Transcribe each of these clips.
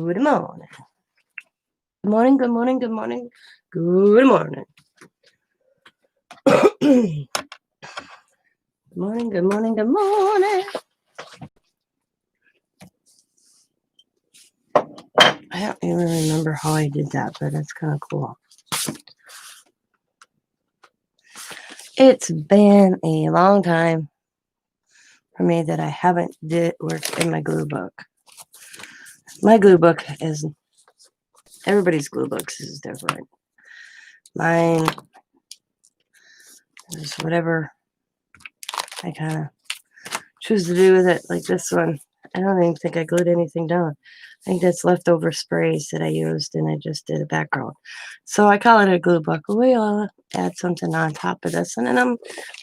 Good morning. Good morning, good morning, good morning. Good morning. Good morning, good morning, good morning. I don't even remember how I did that, but it's kind of cool. It's been a long time for me that I haven't did work in my glue book. My glue book is, everybody's glue books is different. Mine is whatever I kind of choose to do with it. Like this one, I don't even think I glued anything down. I think that's leftover sprays that I used, and I just did a background. So I call it a glue book. We'll add something on top of this, and then I'm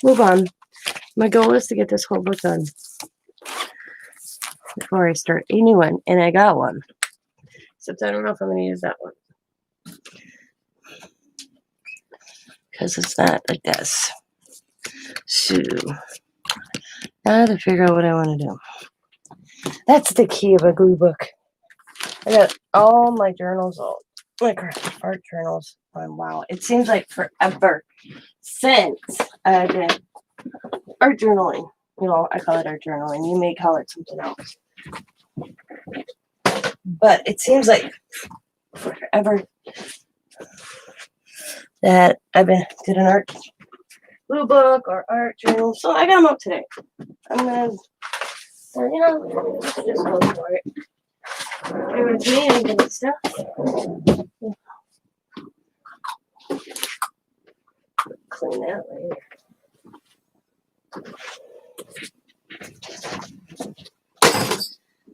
move on. My goal is to get this whole book done before I start a new one, and I got one. Except I don't know if I'm going to use that one because it's not like this. So now I have to figure out what I want to do. That's the key of a glue book. I got all my journals, my art journals. Wow, it seems like forever since I did art journaling. You know, I call it art journaling. You may call it something else. But it seems like forever that I've did an art blue book or art journal. So I got them up today. I'm gonna, just go for it. Give it to me and give it stuff. Clean that later.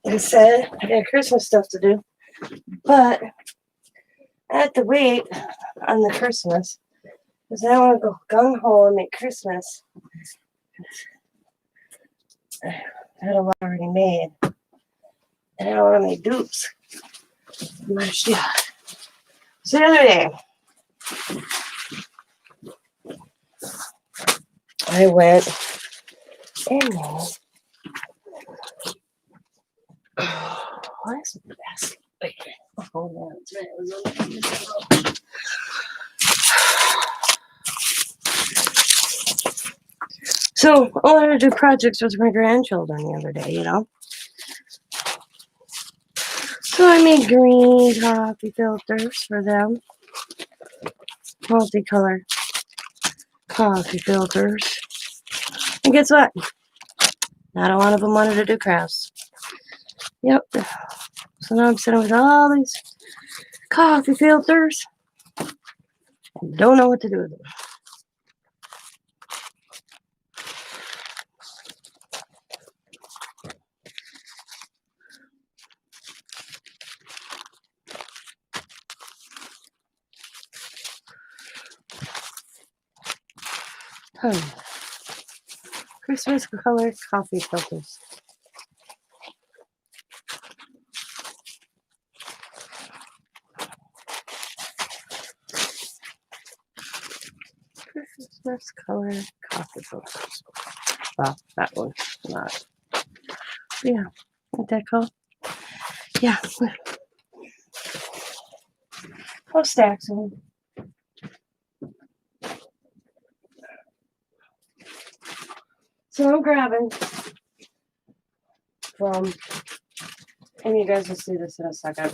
Like I said, I got Christmas stuff to do, but I have to wait on the Christmas because I want to go gung ho and make Christmas. I had a lot already made, and I don't want to make dupes. Yeah. So the other day, I went and why is the basket? Wait, hold on. So I wanted to do projects with my grandchildren the other day, So I made green coffee filters for them. Multicolored coffee filters. And guess what? Not one of them wanted to do crafts. Yep. So now I'm sitting with all these coffee filters. And don't know what to do with them. Christmas colored coffee filters. Christmas colored coffee filters. Well, that one's not. Yeah, isn't that cool? Yeah. Whole stacks of them. So I'm grabbing from, and you guys will see this in a second.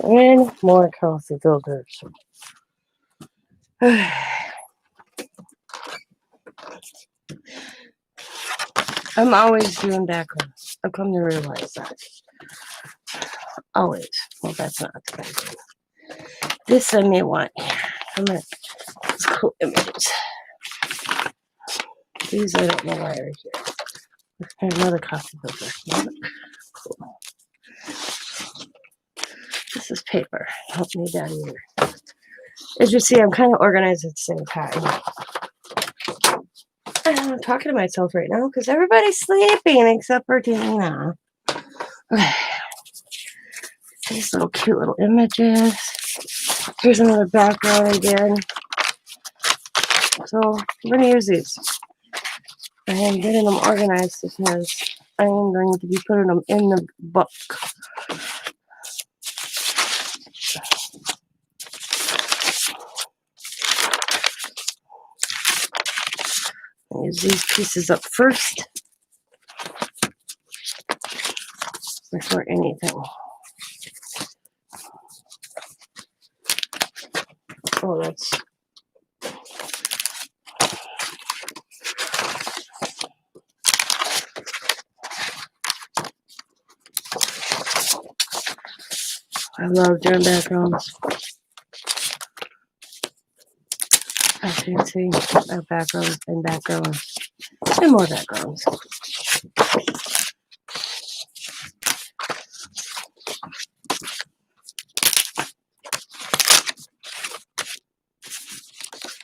And more coffee filters. I'm always doing backgrounds. I've come to realize that. Always. Well, that's not the case. This I may want here. These cool images. These I don't know why are here. There's another coffee filter. Cool. This is paper. I don't need that either. As you see, I'm kind of organized at the same time. I'm talking to myself right now because everybody's sleeping except for Tina. Okay. These little cute little images. Here's another background again. So we're going to use these. I am getting them organized because I am going to be putting them in the book. I'll use these pieces up first before anything. Oh, that's... I love doing backgrounds. As you can see, I have backgrounds and backgrounds and more backgrounds.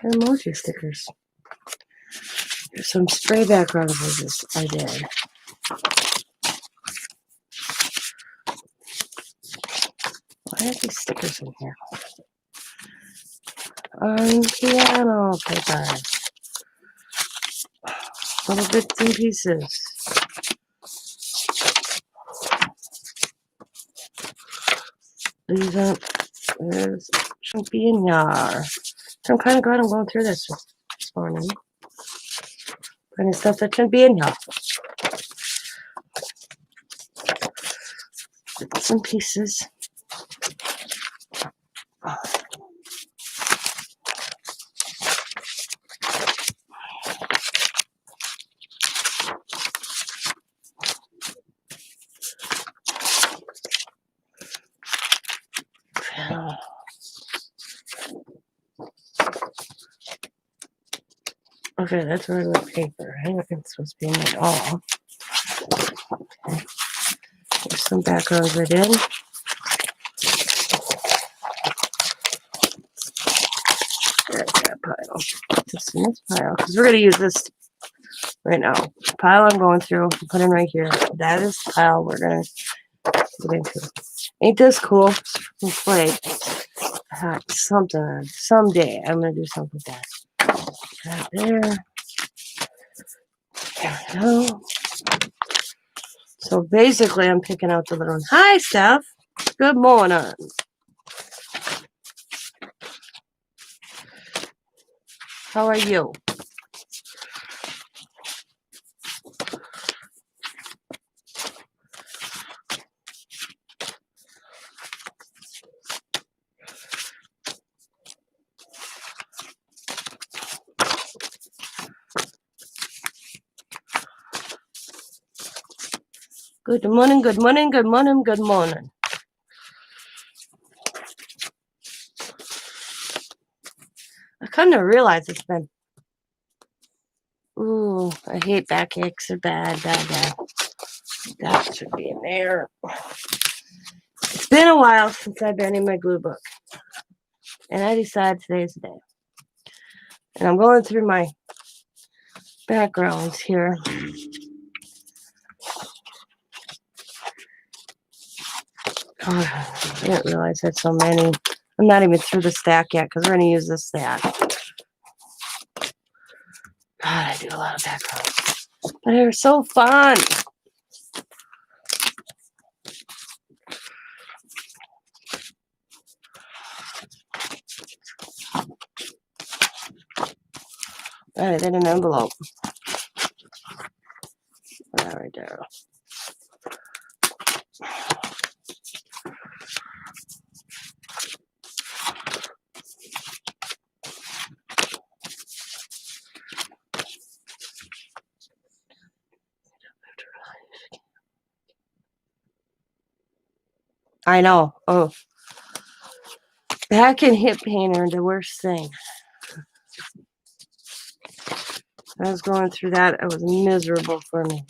And emoji stickers. There's some spray backgrounds I did. Why are these stickers in here? On piano paper. Little bits and pieces. These are, there's Shabby in here. So I'm kind of glad I'm going through this morning. Finding stuff that shouldn't be in here. Bits and pieces. Okay, that's regular paper. I think it's supposed to be in it all. Okay. There's some backgrounds I did. There's that pile. Just in this pile, because we're going to use this right now. The pile I'm going through, put in right here. That is the pile we're going to get into. Ain't this cool? Play something. Someday I'm going to do something with that. Right there. There we go. So basically, I'm picking out the little one. Hi, Steph. Good morning. How are you? Good morning, good morning, good morning, good morning. I kind of realized it's been... Ooh, I hate backaches. They're bad, bad, bad. That should be in there. It's been a while since I've been in my glue book. And I decided today's the day. And I'm going through my backgrounds here. Oh, I didn't realize I had so many. I'm not even through the stack yet because we're going to use this stack. God, I do a lot of backgrounds. But they're so fun. All right, in an envelope. Right there. I know. Oh. Back and hip pain are the worst thing. I was going through that. It was miserable for me.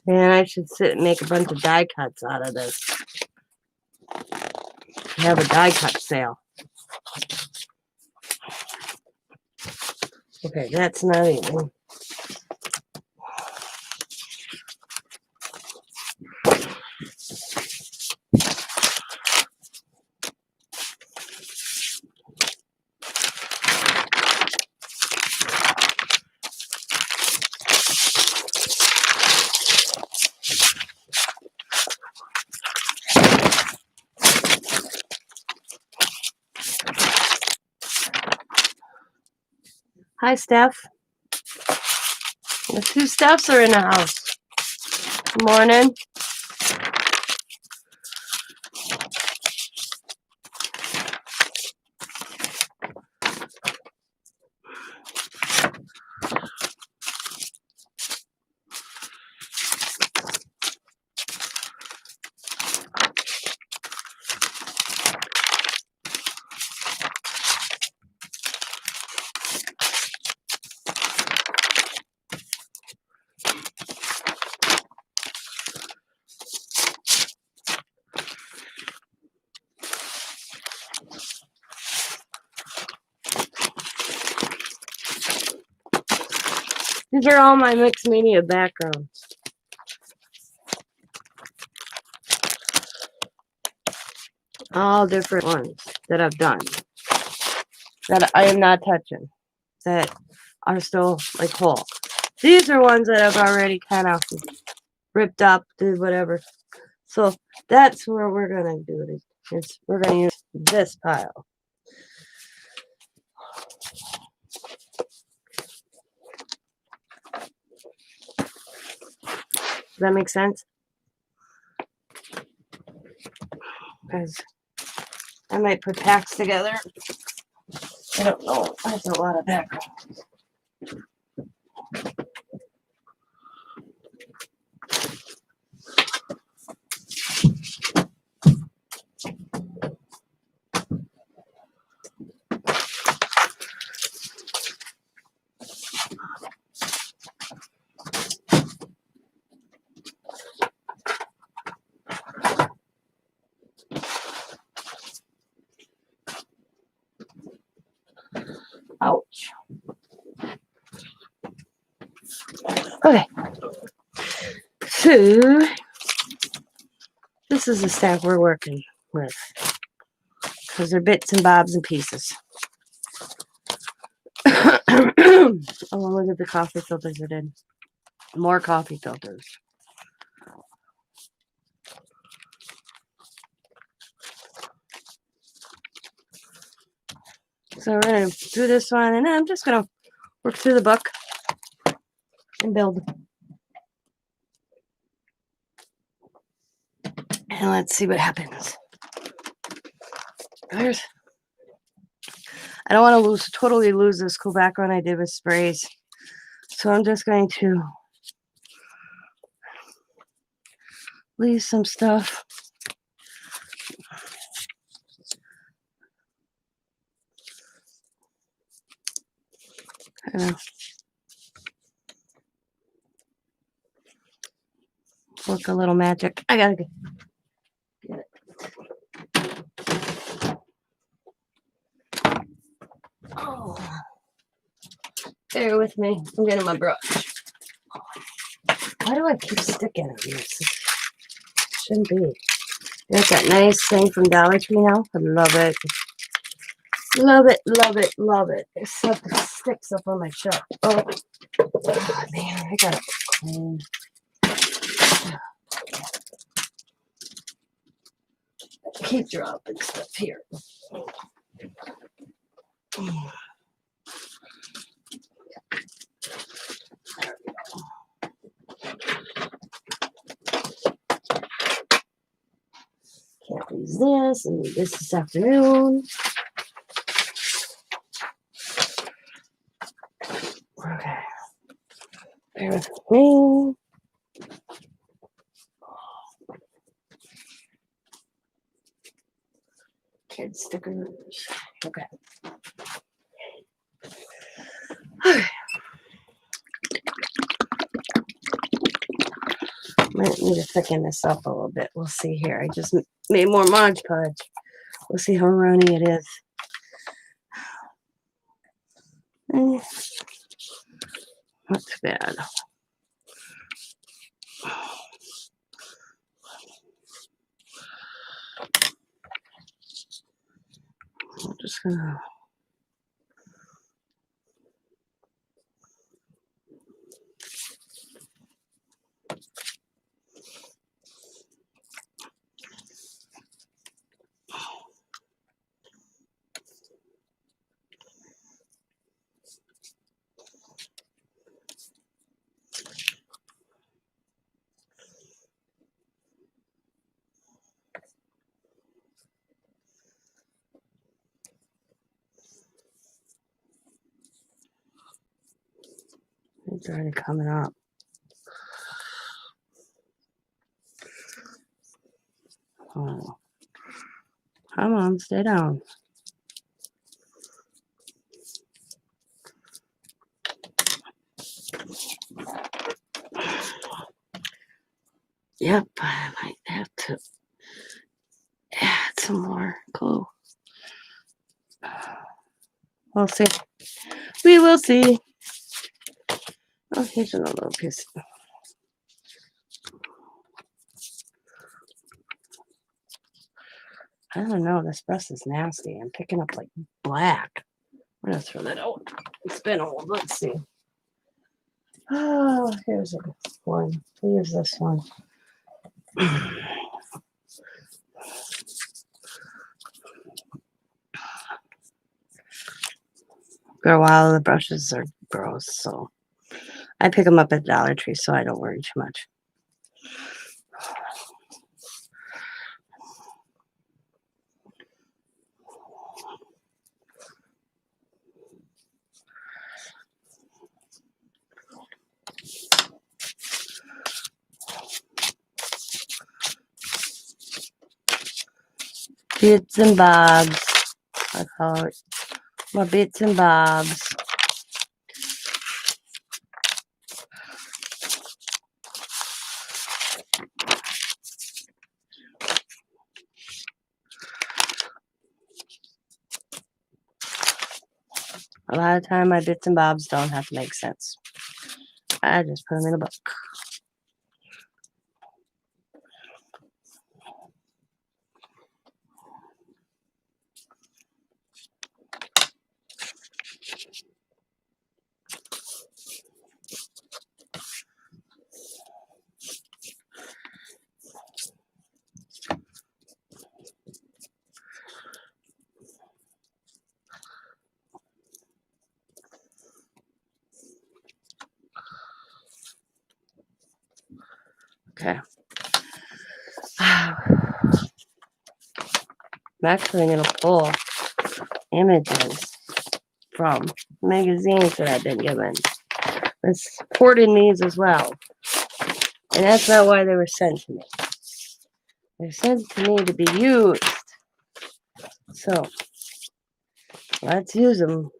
Man, I should sit and make a bunch of die cuts out of this. Have a die cut sale. Okay, that's not even. Hi, Steph. The two Stephs are in the house. Good morning. These are all my mixed media backgrounds. All different ones that I've done. That I am not touching. That are still like whole. These are ones that I've already kind of ripped up, did whatever. So that's where we're going to do it. We're going to use this pile. Does that make sense? Because I might put packs together. I don't know. That's a lot of background. Ouch. Okay. So, this is the stack we're working with. Because they're bits and bobs and pieces. Oh, look at the coffee filters I did. More coffee filters. So we're going to do this one, and then I'm just going to work through the book and build. And let's see what happens. I don't want to totally lose this cool background I did with sprays. So I'm just going to leave some stuff. Work a little magic. I gotta get it. Oh, bear with me. I'm getting my brush. Why do I keep sticking on this? Shouldn't be. Got that nice thing from Dollar Tree now. I love it. Love it, love it, love it. Except it sticks up on my shelf. Oh, man, I gotta clean. Keep dropping stuff here. Can't use this and this afternoon. Okay. Bear with me. Kid stickers. Okay. Might need to thicken this up a little bit. We'll see here. I just made more Mod Podge. We'll see how runny it is. Not too bad. I'm just gonna. It's already coming up. Oh. Come on, stay down. Yep, I might have to add some more glue. We'll see. We will see. Oh, here's another little piece. I don't know. This brush is nasty. I'm picking up like black. I'm going to throw that out. It's been old. Let's see. Oh, here's a one. Here's this one. For a while, the brushes are gross, so I pick them up at Dollar Tree, so I don't worry too much. Bits and bobs, I call it. My bits and bobs. A lot of time, my bits and bobs don't have to make sense. I just put them in a book. Okay. I'm actually going to pull images from magazines that I've been given. It's supported these as well. And that's not why they were sent to me. They're sent to me to be used. So, let's use them.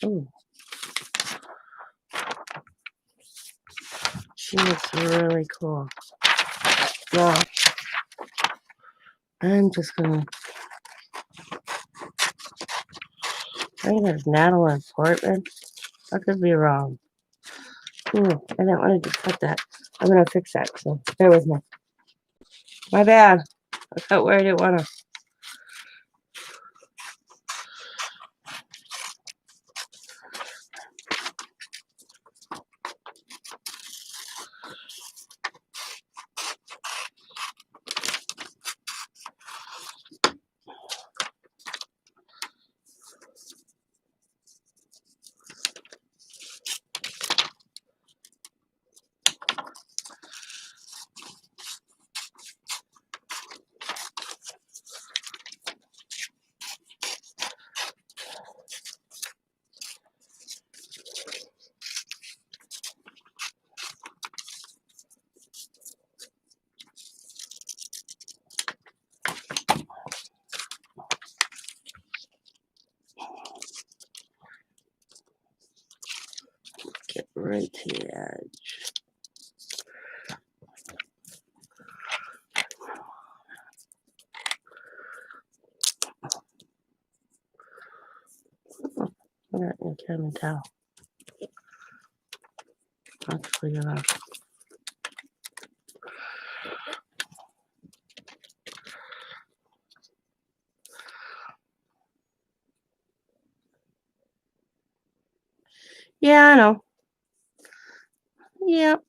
Ooh. She looks really cool. Now, I'm just gonna. I think there's Natalie and Portman. I could be wrong. Ooh, I didn't want to just cut that. I'm gonna fix that. So bear with me. My bad. I cut where I didn't want to. Get right to the edge. I can't even tell. Let's clean it up. Yeah, I know. Yep.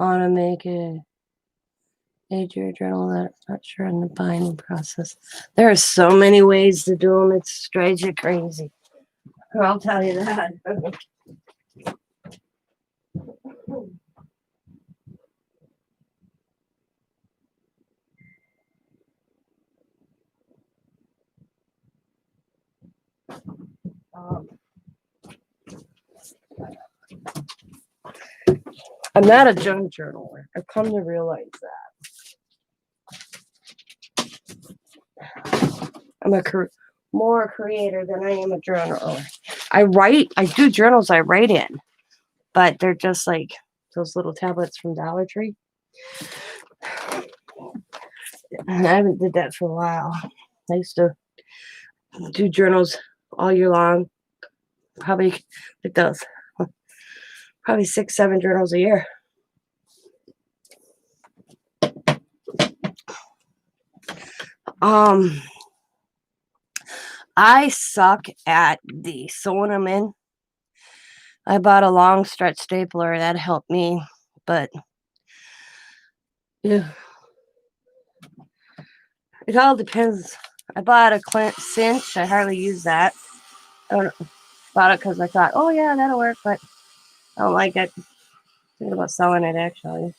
I want to make a major journal that I'm not sure in the binding process. There are so many ways to do them. It drives you crazy. I'll tell you that. Um, I'm not a junk journaler. I've come to realize that. I'm a more creator than I am a journaler. I do journals I write in, but they're just like those little tablets from Dollar Tree. I haven't did that for a while. I used to do journals all year long. Probably like those. Probably 6, 7 journals a year. I suck at the sewing them in. I bought a long stretch stapler that helped me, but yeah, it all depends. I bought a cinch. I hardly use that. I don't know. Bought it because I thought, oh yeah, that'll work, but I don't like it. Thinking about selling it actually.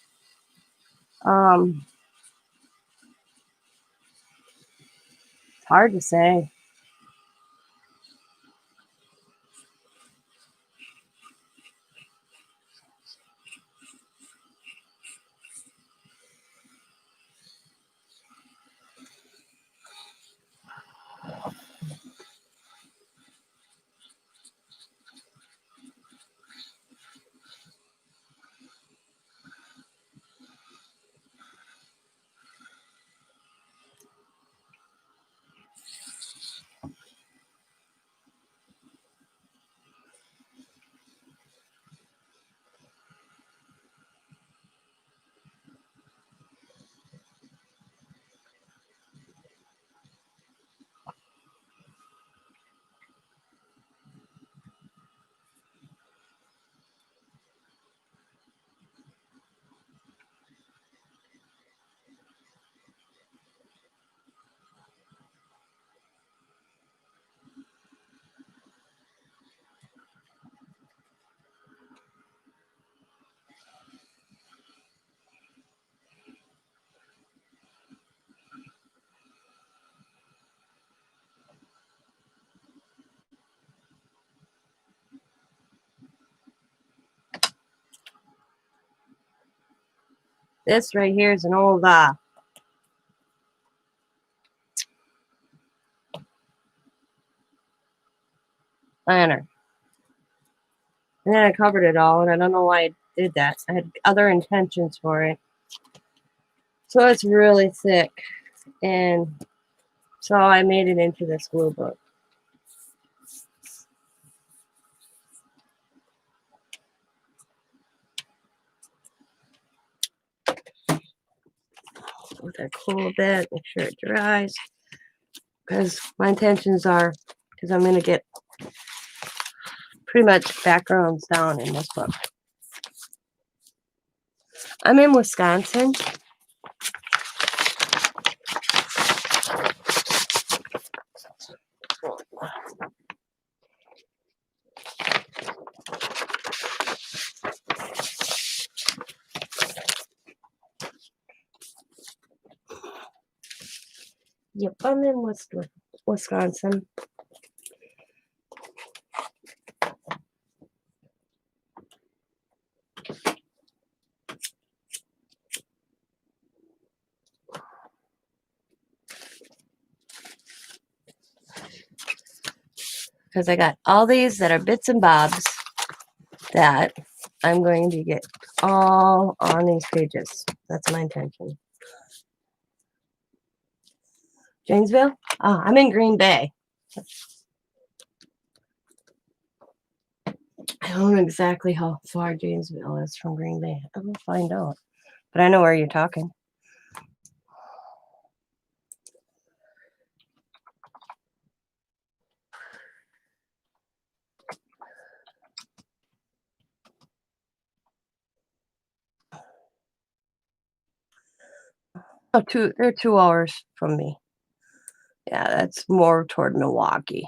It's hard to say. This right here is an old planner. And then I covered it all, and I don't know why I did that. I had other intentions for it. So it's really thick. And so I made it into this glue book. Let that cool a bit, make sure it dries. Because my intentions are, because I'm going to get pretty much backgrounds down in this book. I'm in Wisconsin. Yep, I'm in Wisconsin. Because I got all these that are bits and bobs that I'm going to get all on these pages. That's my intention. Janesville? Oh, I'm in Green Bay. I don't know exactly how far Janesville is from Green Bay. I will find out. But I know where you're talking. Oh, they're 2 hours from me. Yeah, that's more toward Milwaukee.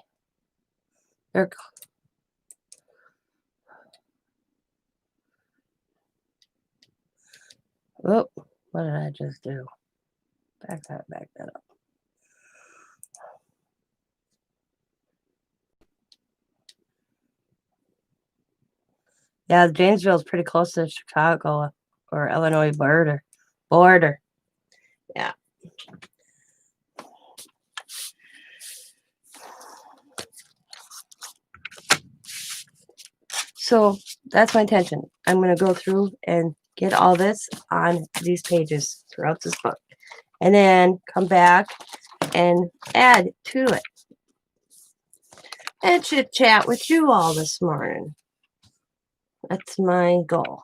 They're oh, what did I just do? Back that up. Yeah, Janesville's pretty close to Chicago or Illinois border. Yeah. So that's my intention. I'm going to go through and get all this on these pages throughout this book. And then come back and add to it. And chit chat with you all this morning. That's my goal.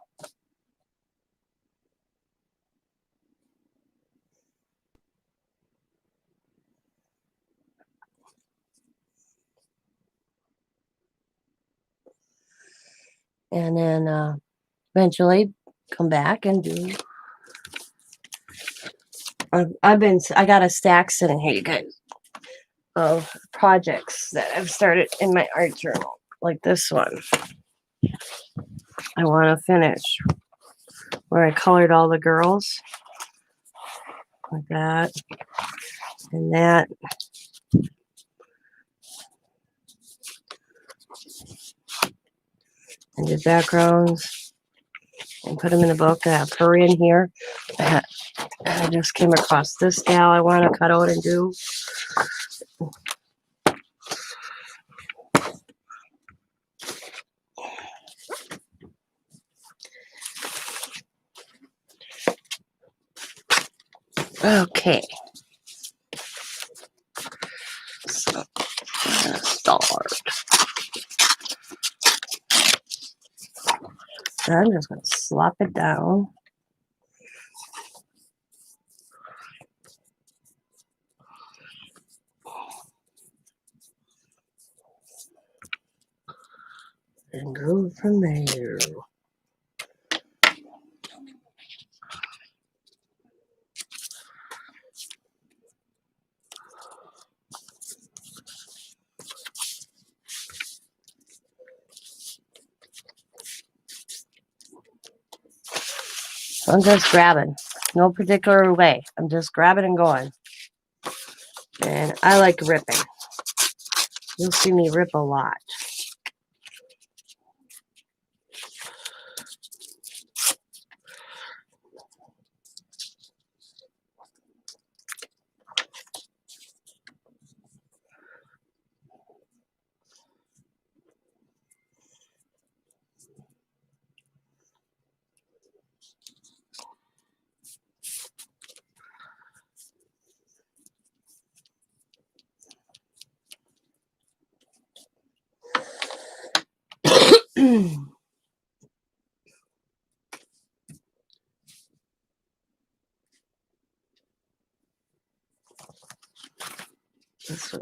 And then eventually come back and do. I got a stack sitting here, you guys, of projects that I've started in my art journal, like this one. I want to finish where I colored all the girls, like that, and that. And did backgrounds and put them in the book. I have her in here. I just came across this gal I want to cut out and do. Okay. So, start. So I'm just going to slop it down. And go from there. I'm just grabbing. No particular way. I'm just grabbing and going. And I like ripping. You'll see me rip a lot. This one.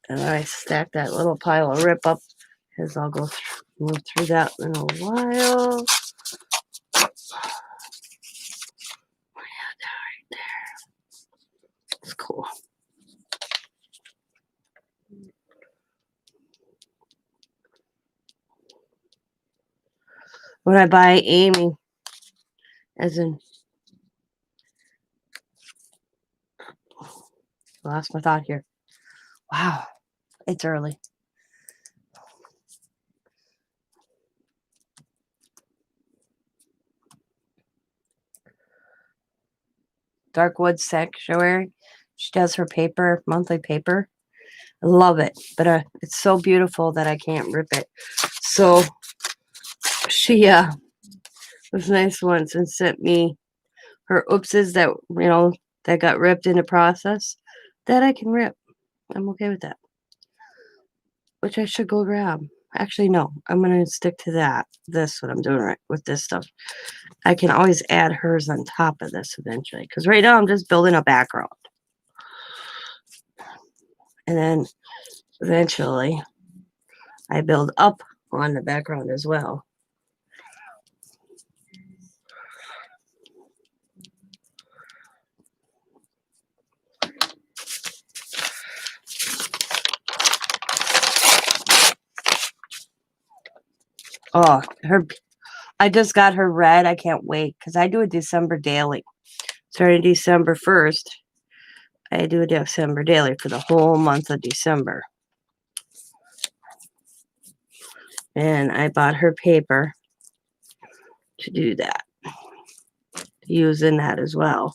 And I stack that little pile of rip up because I'll go move through that in a while. Right there. It's cool. When I buy Amy, as in, lost my thought here. Wow, it's early. Darkwood Sanctuary. She does her paper, monthly paper. I love it, but it's so beautiful that I can't rip it. So she was nice once and sent me her oopses that that got ripped in the process that I can rip. I'm okay with that. Which I should go grab. Actually, no, I'm gonna stick to that. This what I'm doing right with this stuff. I can always add hers on top of this eventually, because right now I'm just building a background. And then eventually I build up on the background as well. Oh, I just got her red. I can't wait because I do a December daily. Starting December 1st, I do a December daily for the whole month of December. And I bought her paper to do that. Use in that as well.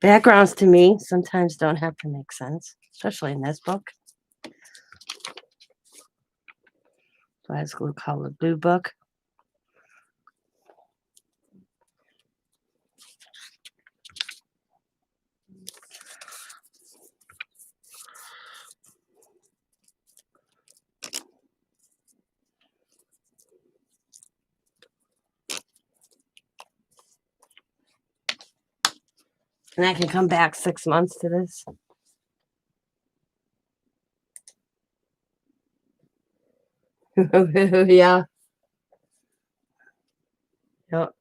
Backgrounds to me sometimes don't have to make sense, especially in this book. Glass glue colored blue book. And I can come back 6 months to this. Yeah. Yep.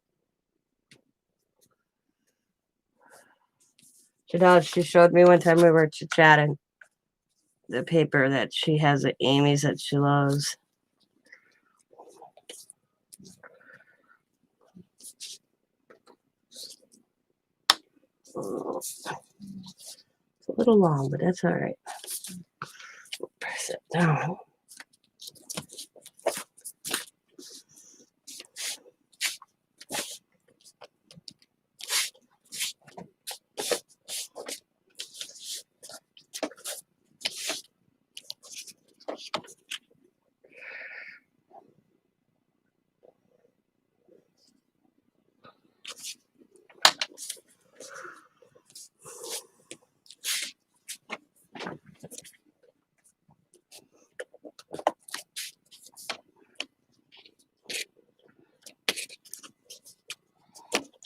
She showed me one time we were chit-chatting the paper that she has at Amy's that she loves. Oh, it's a little long, but that's all right. Press it down.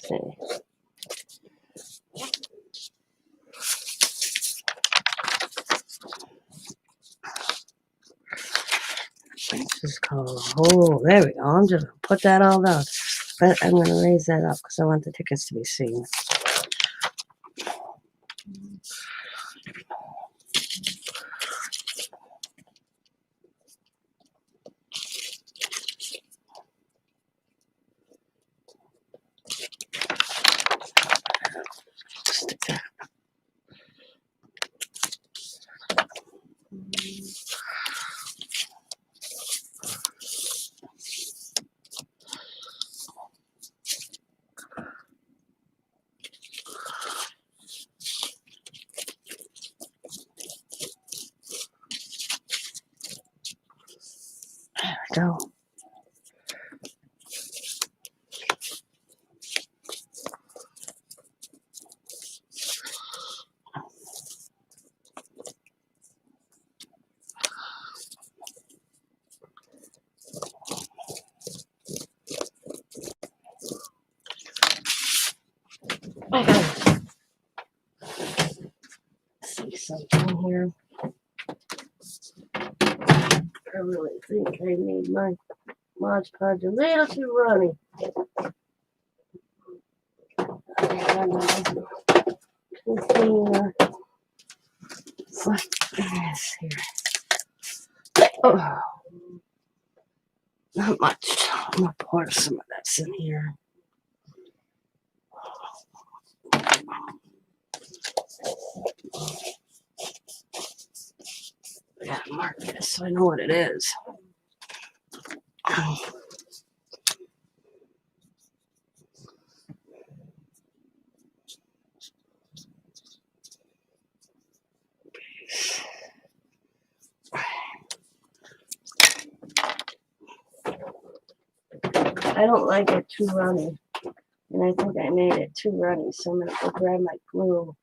Okay. This is called, oh, there we go. I'm just going to put that all down. But I'm going to raise that up because I want the tickets to be seen. Stick that. There we go. I gotta see something here. I really think I made my Mod Podge a little too runny. Container. Yes, here. Oh, not much. I'm gonna pour some of this in here. I gotta mark this so I know what it is. I don't like it too runny, and I think I made it too runny, so I'm gonna go grab my glue.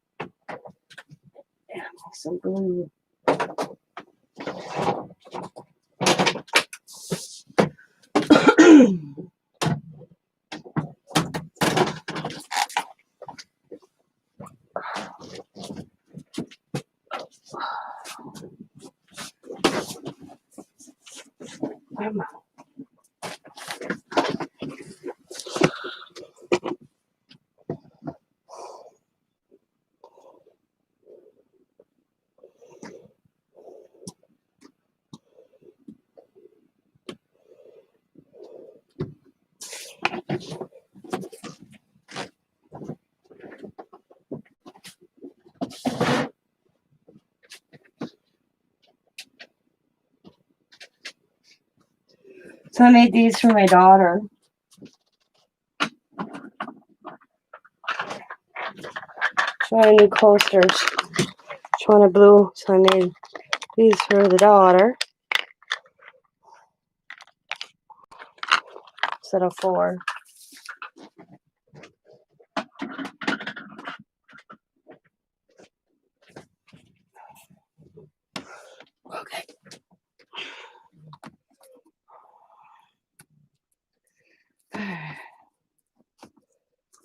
Yeah, some glue. Come on. So I made these for my daughter. She wanted new coasters. She wanted blue, so I made these for the daughter. Instead of 4. Okay.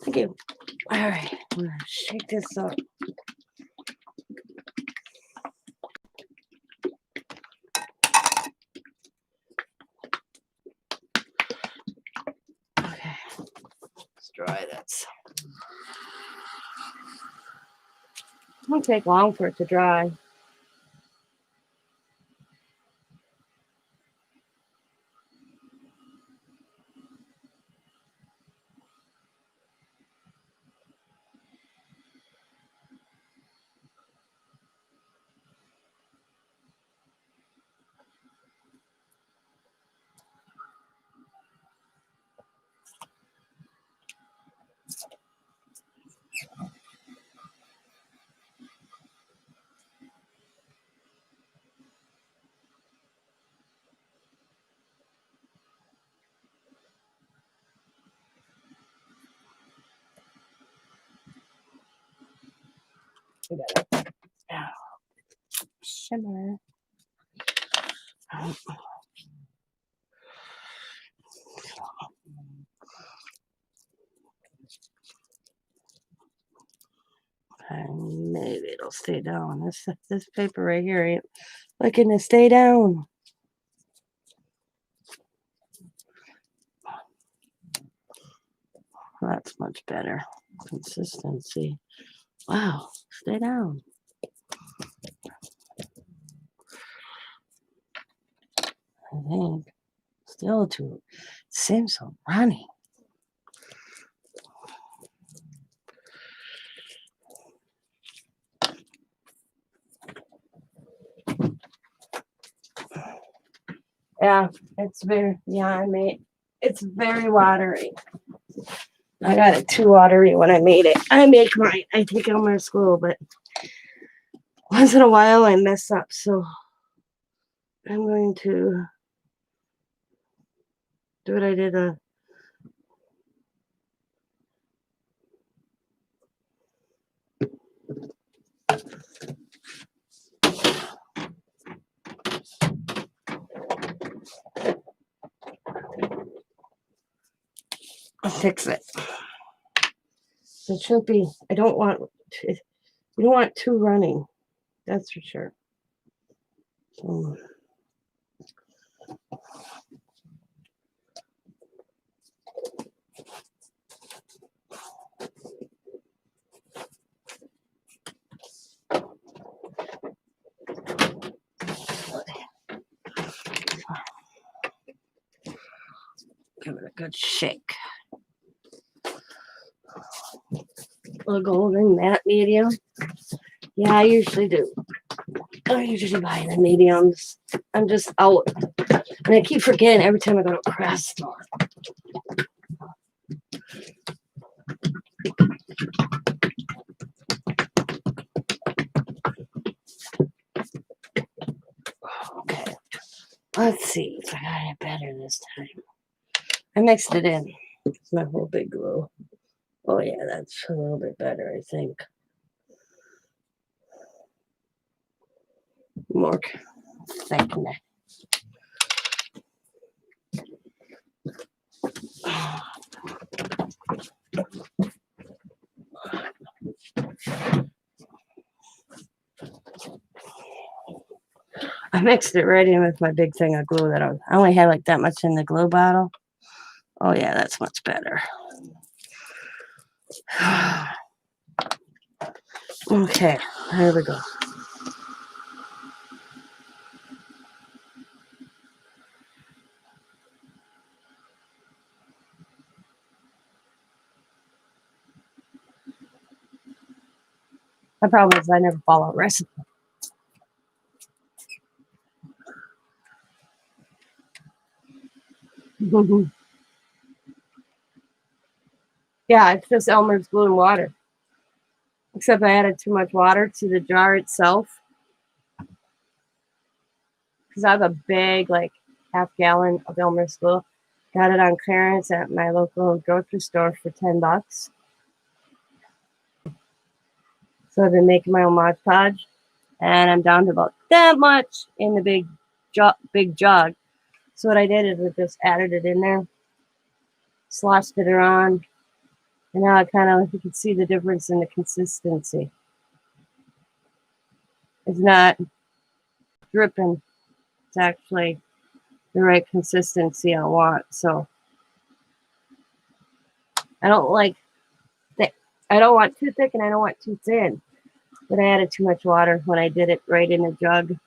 Thank you. All right, I'm gonna shake this up. Okay, let's dry this. It won't take long for it to dry. We got it. Shimmer. Okay, maybe it'll stay down. This paper right here ain't looking to stay down. That's much better. Consistency. Wow, stay down. I think. Still too. Seems so runny. Yeah, it's very, it's very watery. I got it too watery when I made it. I make mine. I take it home to school, but once in a while I mess up, so I'm going to do what I did. Fix it. So it shouldn't be, I don't want, you don't want two running. That's for sure. Mm. Give it a good shake. A golden matte medium. Yeah, I usually do. I usually buy the mediums. I'm just out. And I keep forgetting every time I go to a craft store. Okay. Let's see if I got it better this time. I mixed it in. It's my whole big glue. Oh yeah, that's a little bit better, I think. More thickness. I mixed it right in with my big thing of glue that I only had like that much in the glue bottle. Oh yeah, that's much better. Okay, here we go. My problem is I never follow a recipe. Yeah, it's just Elmer's glue and water. Except I added too much water to the jar itself. Because I have a big, like, half-gallon of Elmer's glue. Got it on clearance at my local grocery store for $10. So I've been making my own Mod Podge. And I'm down to about that much in the big jug. So what I did is I just added it in there, sloshed it around, and now I kind of, you can see the difference in the consistency. It's not dripping. It's actually the right consistency I want. So I don't like thick. I don't want too thick and I don't want too thin. But I added too much water when I did it right in the jug.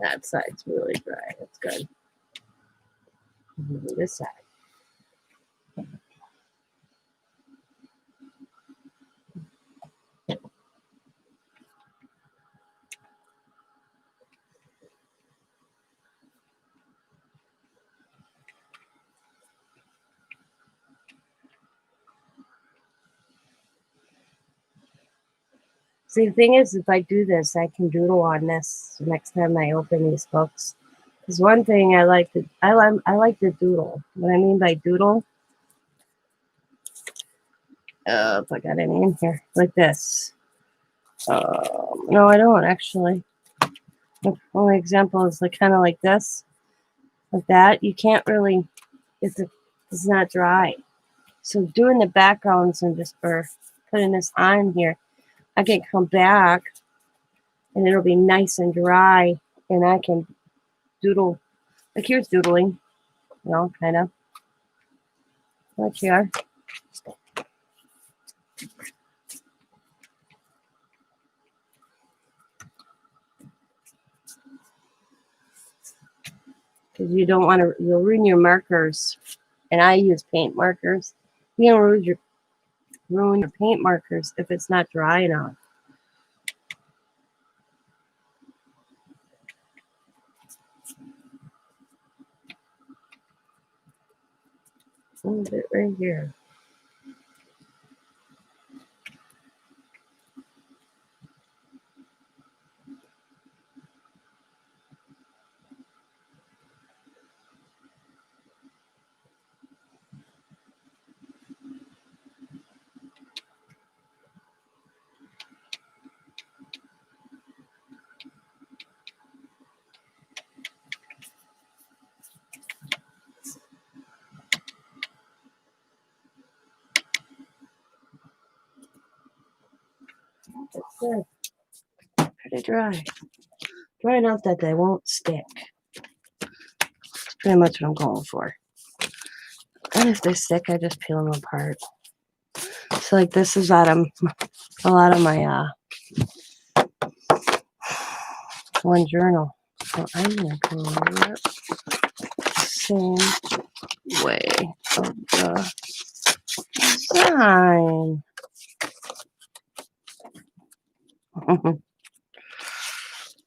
That side's really dry. That's good. This side. See, the thing is, if I do this, I can doodle on this next time I open these books. Because one thing I like to doodle. What I mean by doodle, if I got any in here, like this. No, I don't actually. The only example is like kind of like this, like that. You can't really. It's not dry. So doing the backgrounds and just putting this on here, I can come back and it'll be nice and dry, and I can doodle. Like here's doodling, you know, kind of like here. Because you don't want to, you'll ruin your markers. And I use paint markers. You don't ruin your paint markers if it's not dry enough. A little bit right here. It's good. Pretty dry. Dry enough that they won't stick. That's pretty much what I'm going for. And if they stick, I just peel them apart. So like this is out of a lot of my one journal. So I'm gonna go it same way of the design.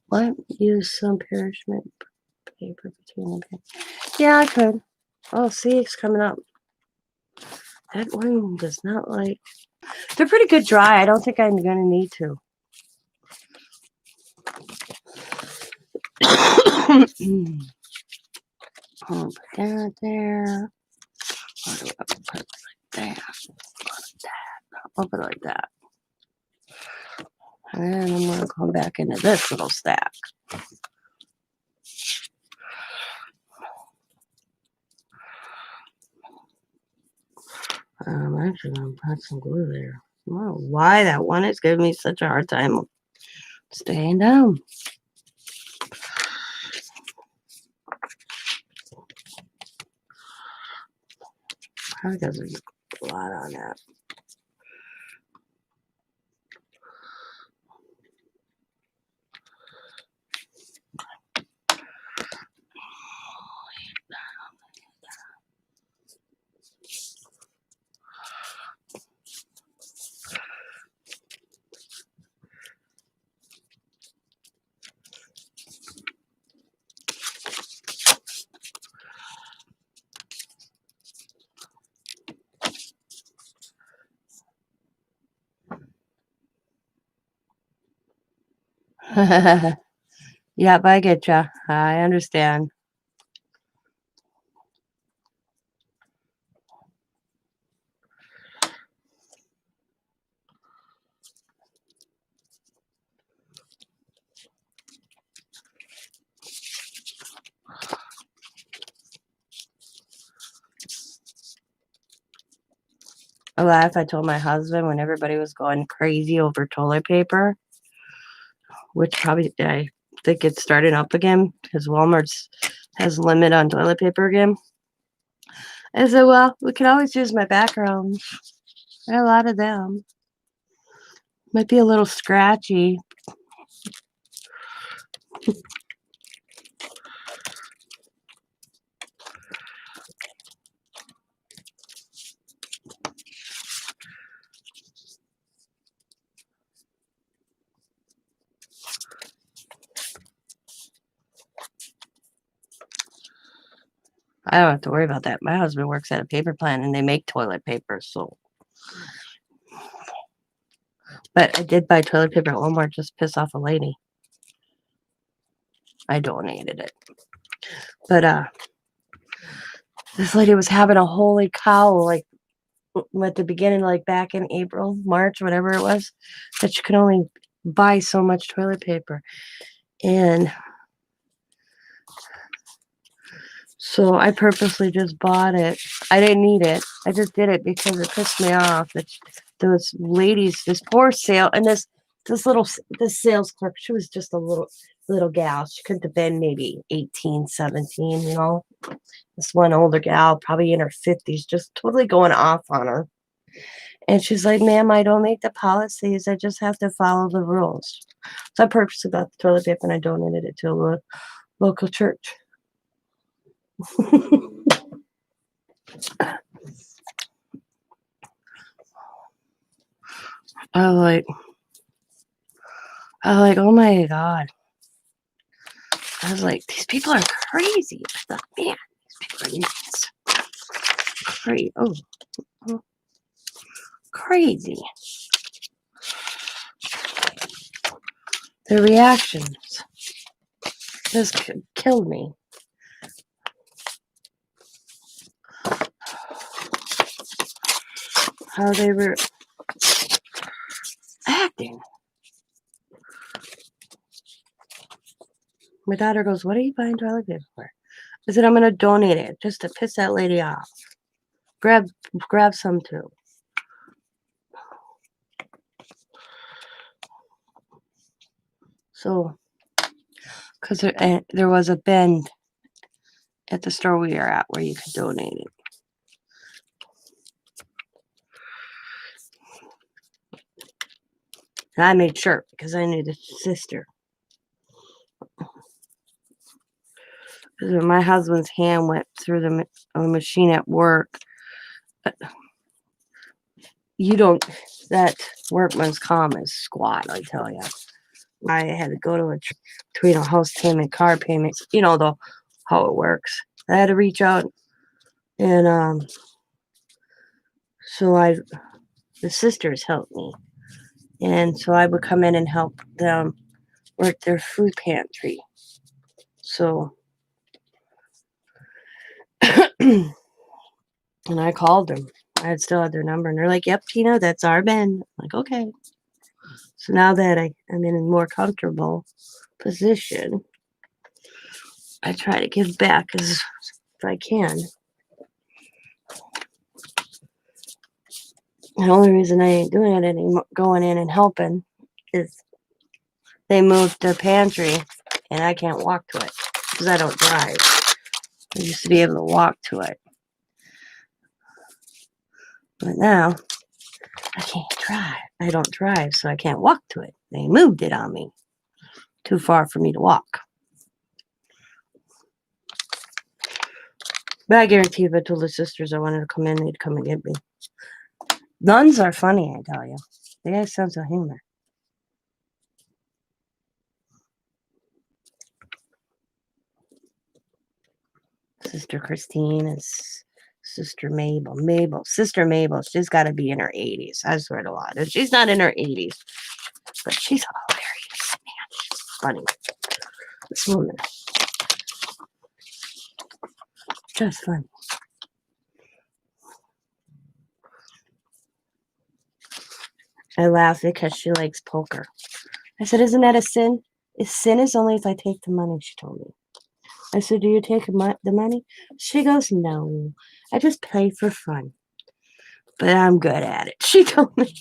What? Use some parchment paper between the pages. Yeah, I could. Oh, see, it's coming up. That one does not like. They're pretty good dry. I don't think I'm gonna need to. I'll put that there. Or do I put it like that? I'll put it like that. And then I'm gonna go back into this little stack. I'm actually gonna put some glue there. I don't know why that one is giving me such a hard time staying down. Probably because there's a lot on that. Yep, I get ya. I understand. I laugh. I told my husband when everybody was going crazy over toilet paper, which probably I think it's starting up again because Walmart's has a limit on toilet paper again. I said, well, we can always use my background. I got a lot of them. Might be a little scratchy. I don't have to worry about that. My husband works at a paper plant and they make toilet paper, so. But I did buy toilet paper at Walmart just to piss off a lady. I donated it. But this lady was having a holy cow, like at the beginning, like back in April, March, whatever it was, that you could only buy so much toilet paper. And so I purposely just bought it. I didn't need it. I just did it because it pissed me off that those ladies, this poor sale, and this sales clerk, she was just a little gal. She couldn't have been maybe 18, 17, you know. This one older gal, probably in her 50s, just totally going off on her. And she's like, ma'am, I don't make the policies. I just have to follow the rules. So I purchased about the toilet paper and I donated it to a local church. I was like, oh my God. I was like, these people are crazy. I thought, man, these people are nuts. Crazy. Oh, crazy. Their reactions just killed me. How they were acting. My daughter goes, what are you buying toilet paper for? I said, I'm going to donate it just to piss that lady off. Grab some too. So, because there was a bin at the store we are at where you could donate it. And I made sure because I knew the sister. Because when my husband's hand went through the machine at work, that workman's comp is squat, I tell you. I had to go to between a house payment, car payments, how it works. I had to reach out, and so the sisters helped me, and so I would come in and help them work their food pantry. So, and I called them. I still had their number, and they're like, "Yep, Tina, that's our bin." I'm like, okay. So now that I'm in a more comfortable position, I try to give back as if I can. The only reason I ain't doing it anymore, going in and helping, is they moved their pantry, and I can't walk to it because I don't drive. I used to be able to walk to it, but now I can't drive. I don't drive, so I can't walk to it. They moved it on me. Too far for me to walk. But I guarantee if I told the sisters I wanted to come in, they'd come and get me. Nuns are funny, I tell you. They have a sense of humor. Sister Christine and Sister Mabel. Sister Mabel, she's got to be in her 80s. I swear to God. And she's not in her 80s, but she's hilarious. Man, she's funny. This woman. Just funny. I laughed because she likes poker. I said, isn't that a sin? Sin is only if I take the money, she told me. I said, do you take the money? She goes, no. I just play for fun. But I'm good at it, she told me.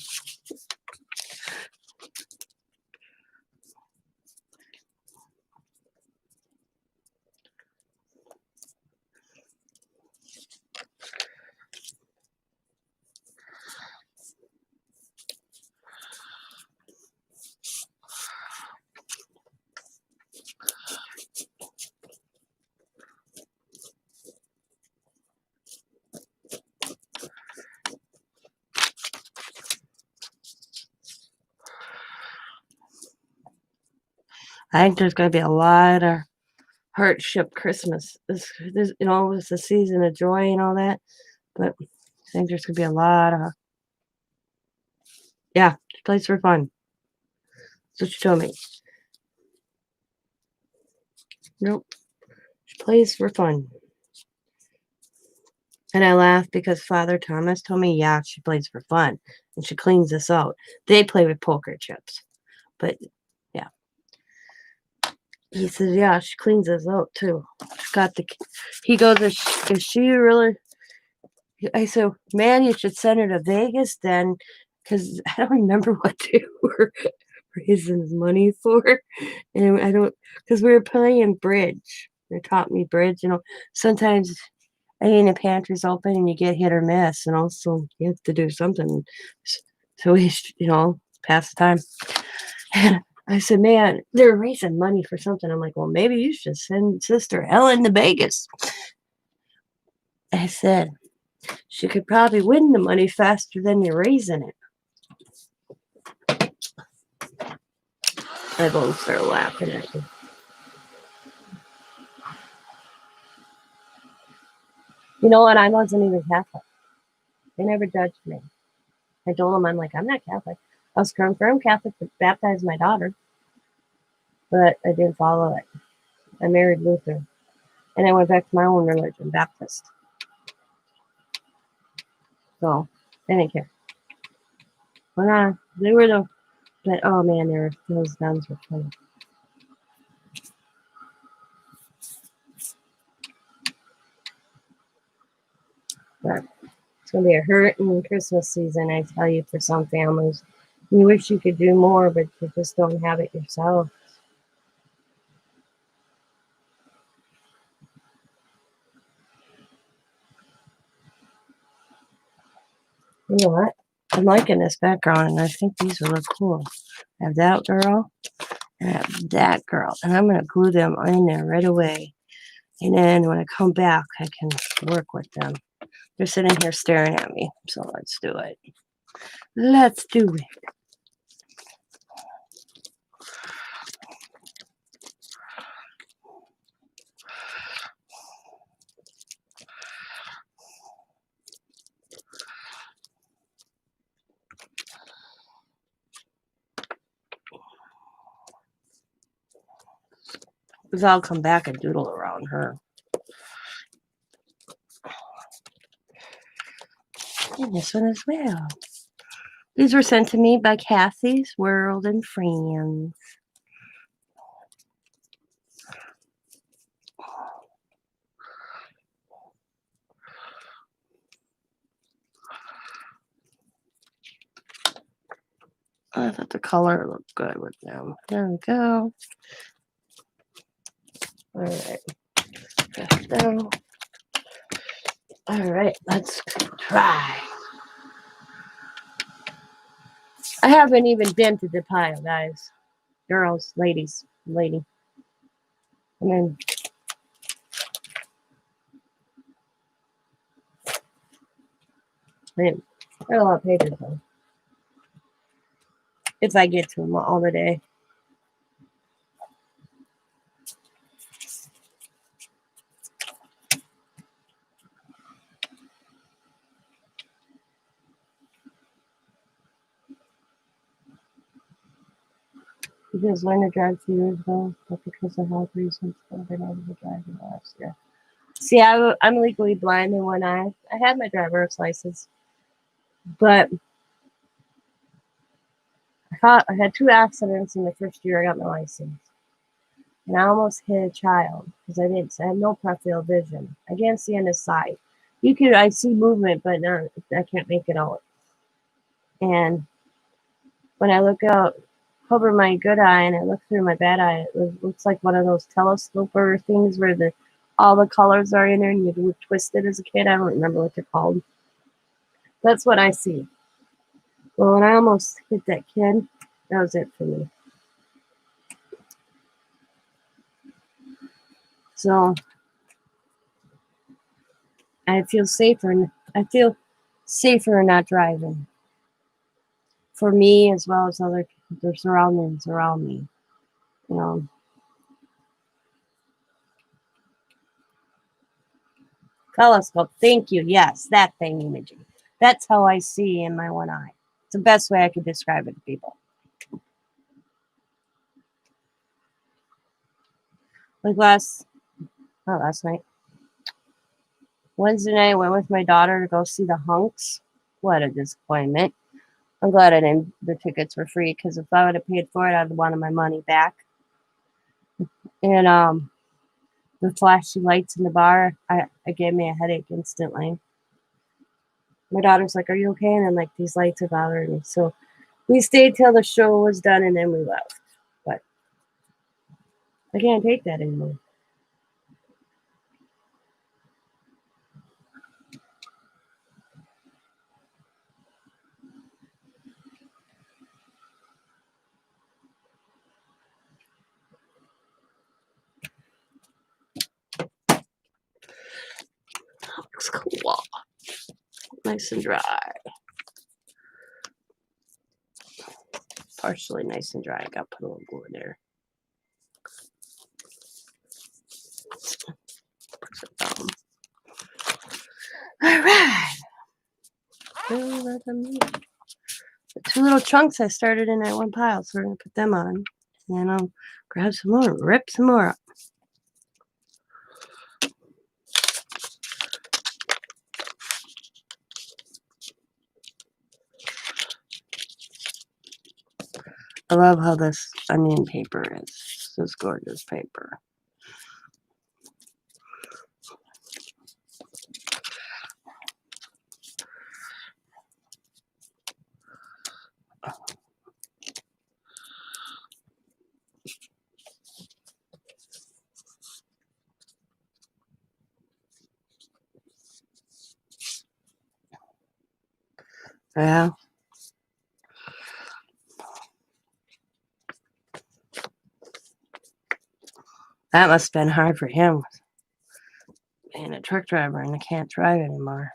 I think there's going to be a lot of hardship Christmas. This, it's the season of joy and all that. But I think there's going to be a lot of... Yeah, she plays for fun. That's what she told me. Nope. She plays for fun. And I laughed because Father Thomas told me, yeah, she plays for fun. And she cleans this out. They play with poker chips. But, yeah. He says, yeah, she cleans this out, too. He goes, is she really... I said, man, you should send her to Vegas then. Because I don't remember what they were raising money for. And I don't... Because we were playing bridge. They taught me bridge. Sometimes... the pantry's open and you get hit or miss, and also you have to do something to pass the time. And I said, man, they're raising money for something. I'm like, well, maybe you should send Sister Ellen to Vegas. I said, she could probably win the money faster than you're raising it. I both started laughing at me. You know what? I wasn't even Catholic. They never judged me. I told them, I'm like, I'm not Catholic. I was confirmed Catholic to baptize my daughter, but I didn't follow it. I married Luther, and I went back to my own religion, Baptist. So, I didn't care. But they were but oh man, those nuns were funny. But it's going to be a hurting Christmas season, I tell you, for some families. You wish you could do more, but you just don't have it yourself. You know what? I'm liking this background, and I think these will look cool. I have that girl, and I have that girl, and I'm going to glue them in there right away. And then when I come back, I can work with them. They're sitting here staring at me, so let's do it. Let's do it. Because I'll come back and doodle around her. And this one as well. These were sent to me by Kathy's World and Friends. I thought the color looked good with them. There we go. All right. Got them. All right, let's try. I haven't even dented the pile, guys. Girls, ladies, lady. And then man, got a lot of pages though. If I get to them all the day. You guys learned to drive 2 years ago, but because of health reasons, I've been able to drive in the last year. See, I'm legally blind in one eye. I had my driver's license, but I had 2 accidents in the first year I got my license. And I almost hit a child because I have no peripheral vision. I can't see on the side. I see movement, but I can't make it out. And when I look out over my good eye and I look through my bad eye, it looks like one of those telescoper things where all the colors are in there and you would twist it as a kid. I don't remember what they're called. That's what I see. Well, when I almost hit that kid, that was it for me. So I feel safer. I feel safer not driving. For me as well as other their surroundings around me. You know. Telescope. Thank you. Yes, that thing imaging. That's how I see in my one eye. It's the best way I could describe it to people. Like last night. Wednesday night, I went with my daughter to go see the Hunks. What a disappointment. I'm glad the tickets were free because if I would have paid for it, I'd have wanted my money back. And the flashy lights in the bar, it gave me a headache instantly. My daughter's like, "Are you okay?" And I'm like, "These lights are bothering me." So we stayed till the show was done and then we left. But I can't take that anymore. Looks cool. Nice and dry. Partially nice and dry. I got to put a little glue in there. All right. The 2 little chunks I started in that one pile, so we're going to put them on. And then I'll grab some more, rip some more up. I love how this onion paper is. This gorgeous paper. Yeah. That must have been hard for him being a truck driver and I can't drive anymore.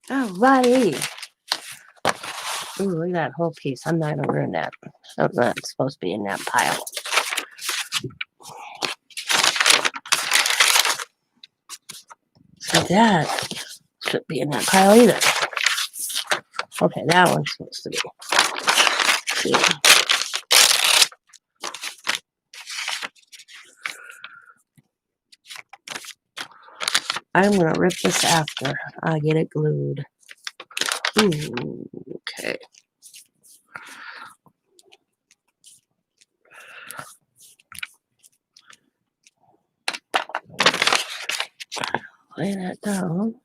Alrighty. Ooh, look at that whole piece. I'm not gonna ruin that. That's not supposed to be in that pile. So that shouldn't be in that pile either. Okay, that one's supposed to be. See. I'm gonna rip this after I get it glued. Ooh, okay. Lay that down.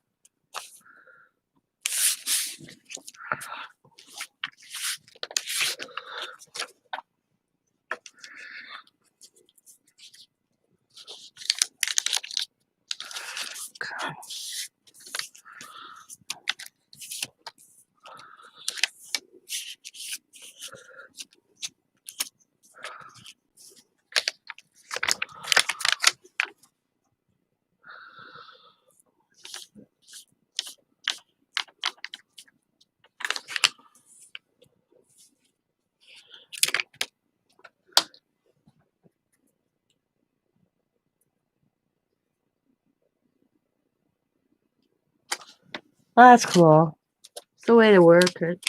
Well, that's cool. It's the way to work it.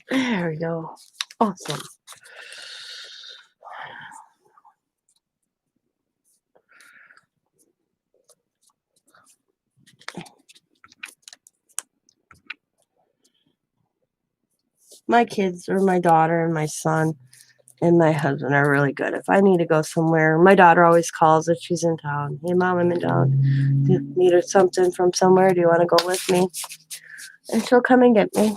There we go. Awesome. My kids, or my daughter and my son and my husband, are really good. If I need to go somewhere, my daughter always calls if she's in town. Hey, Mom, I'm in town. Do you need something from somewhere? Do you want to go with me? And she'll come and get me.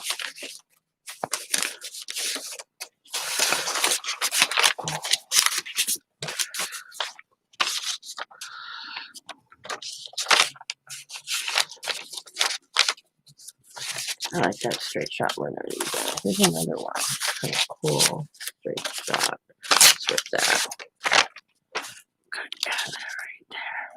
I like that straight shot winner. Here's another one. Kind of cool. Straight shot. Let's rip that. Good. Yeah, right there.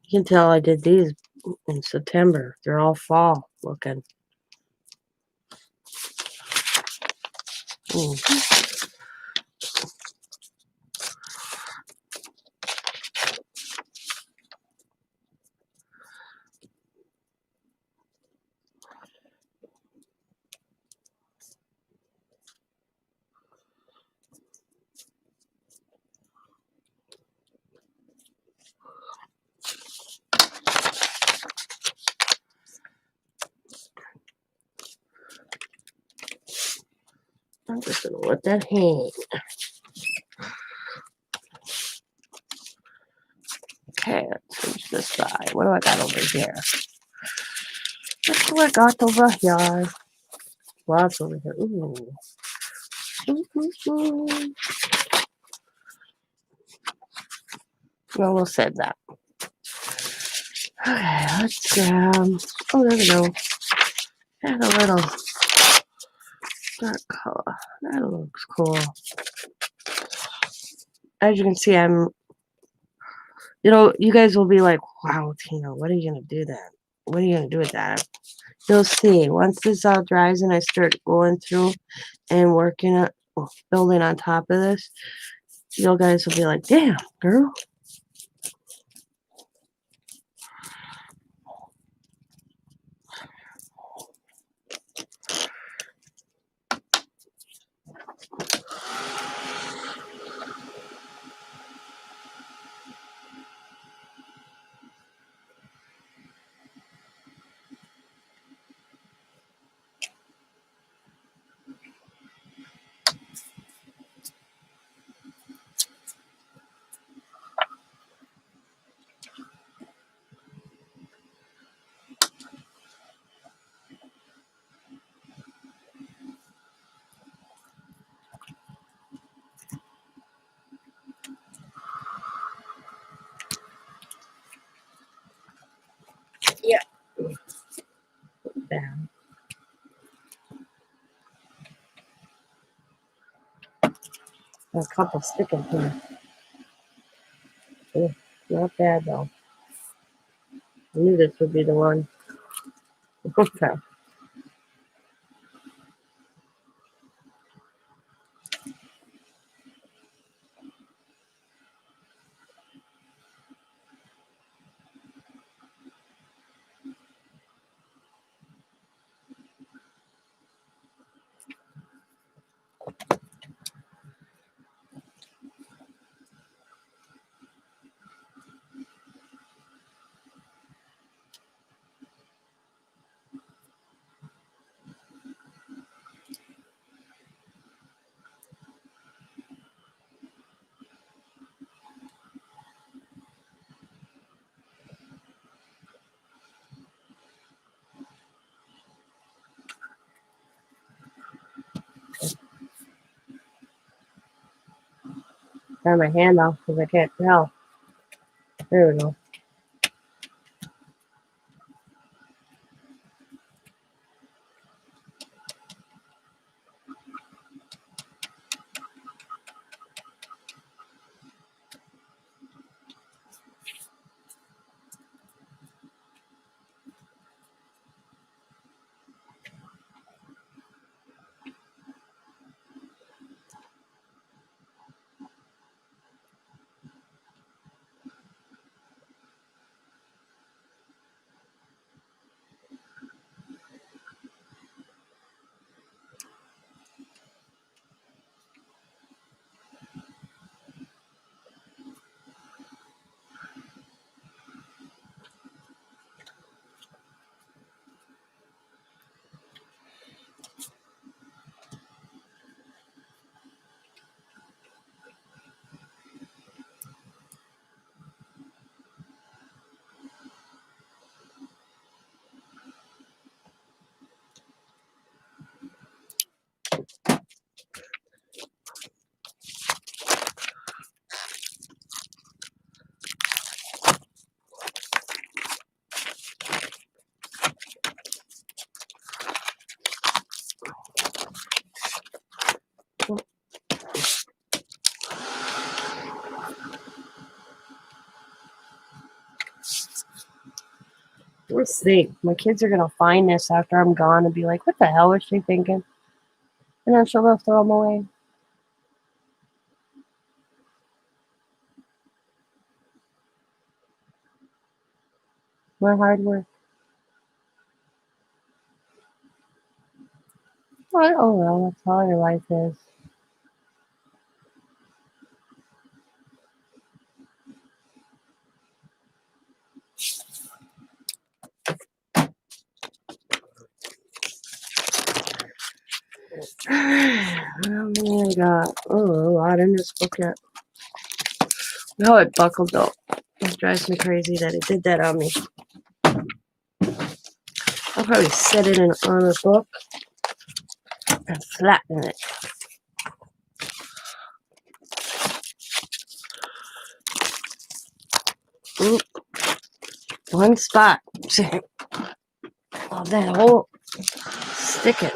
You can tell I did these in September. They're all fall looking. Ooh. I'm just going to let that hang. Okay, let's finish this side. What do I got over here? What do I got over here? Lots over here. Ooh. Well, we'll save that. Okay, let's oh, there we go. Add a little dark color. That looks cool. As you can see, you guys will be like, wow, Tina, what are you going to do then? What are you going to do with that? You'll see. Once this all dries and I start going through and working on, building on top of this, you guys will be like, damn, girl. A couple sticking here. Ugh, not bad though. I knew this would be the one. Okay. Got my hand off because I can't tell. There we go. Let's see. My kids are gonna find this after I'm gone and be like, "What the hell was she thinking?" And then she'll throw them away. My hard work. Oh well, that's all your life is. How many I got? Oh, a lot in this book yet. No, it buckled though. It drives me crazy that it did that on me. I'll probably set it on a book and flatten it. Ooh, one spot. Oh, that whole sticking.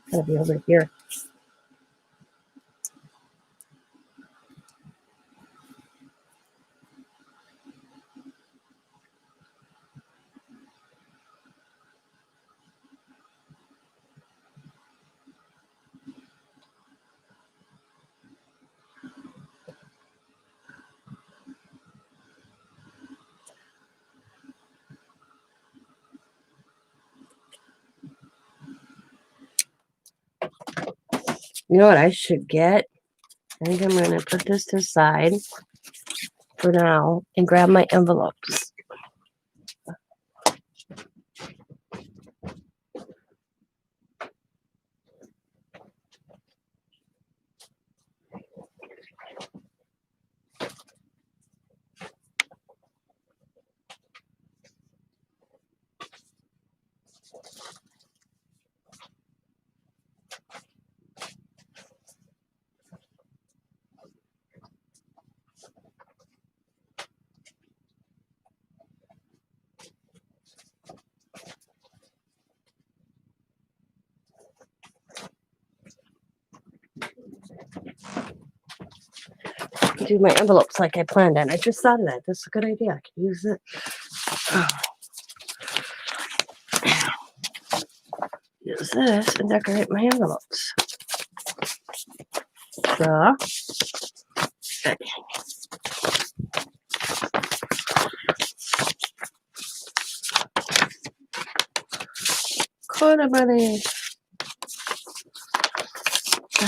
Gotta be over here. You know what I should get? I think I'm gonna put this to the side for now and grab my envelopes. do my envelopes like I planned on. I just thought of that. That's a good idea. I could use it. Use this and decorate my envelopes. So, quarter money. Okay.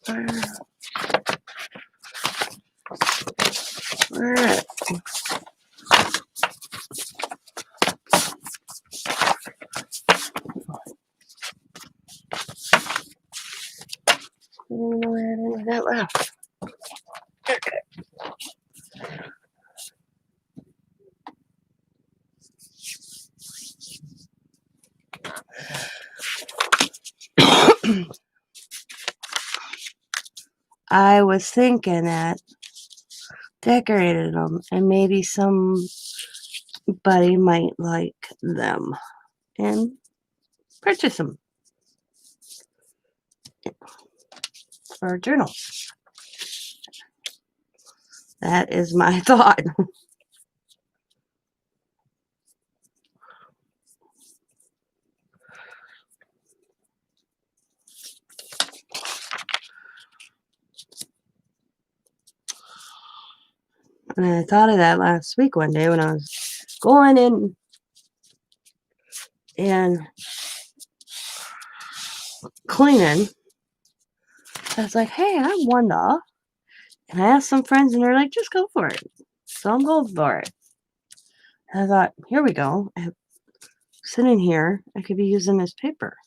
All right. I didn't know I had any of that left. Okay. I was thinking that decorated them and maybe somebody might like them and purchase them for a journal. That is my thought. And I thought of that last week one day when I was going in and cleaning. I was like, hey, I wonder. And I asked some friends and they're like, just go for it. So I'm going for it. And I thought, here we go. I have sitting here, I could be using this paper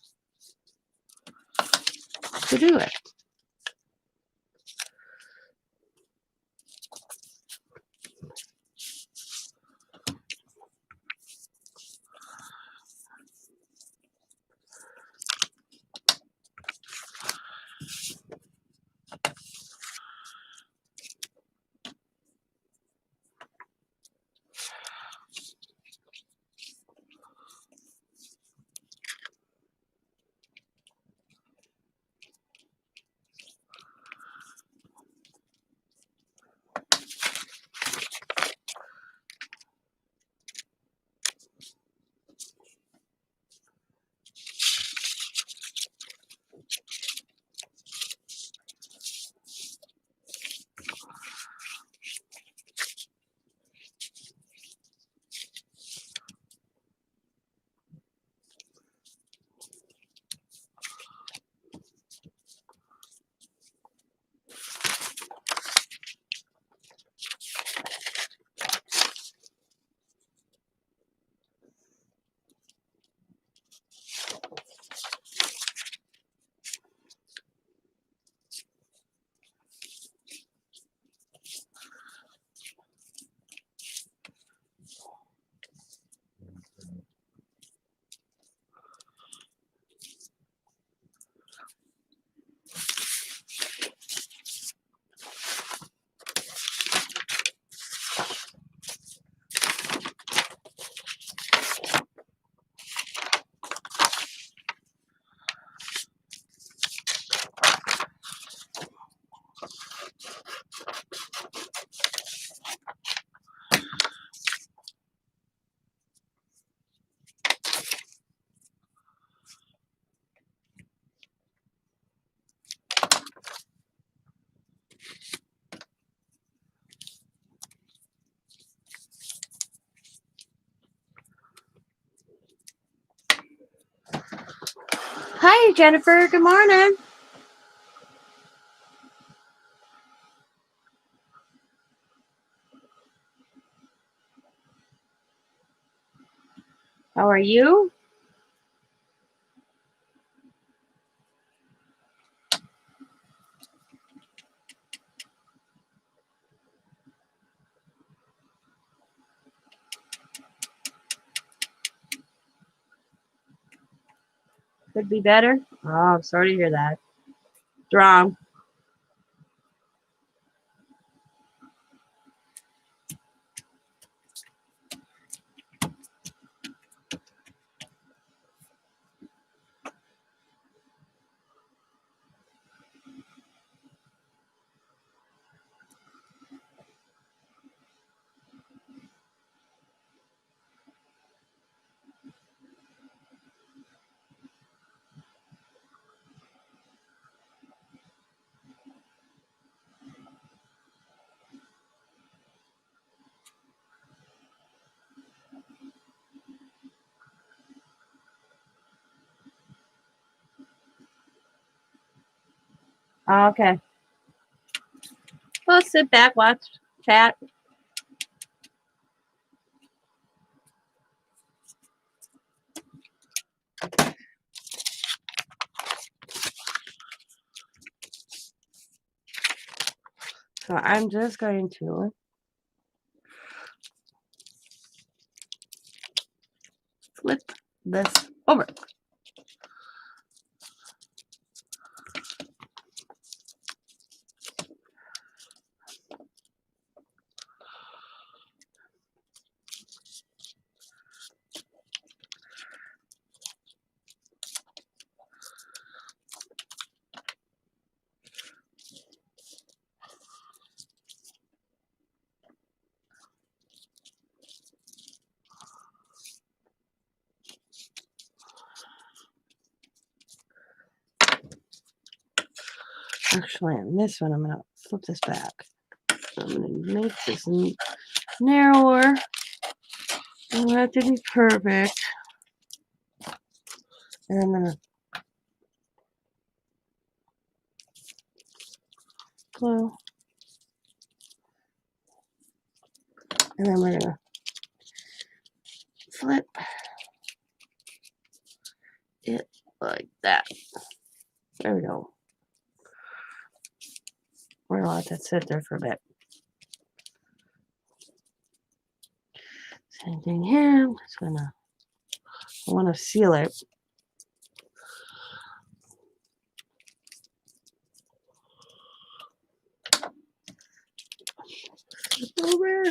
to do it. Hi, Jennifer. Good morning. How are you? Could be better. Oh, I'm sorry to hear that. What's wrong? Okay. Well, sit back, watch, chat. So I'm just going to flip this over. Actually, on this one, I'm going to flip this back. I'm going to make this narrower. It don't have to be perfect. And I'm going to glue. And then we're going to flip it like that. There we go. We're going to let that sit there for a bit. Same thing here. I'm just going to, I want to seal it. Flip over.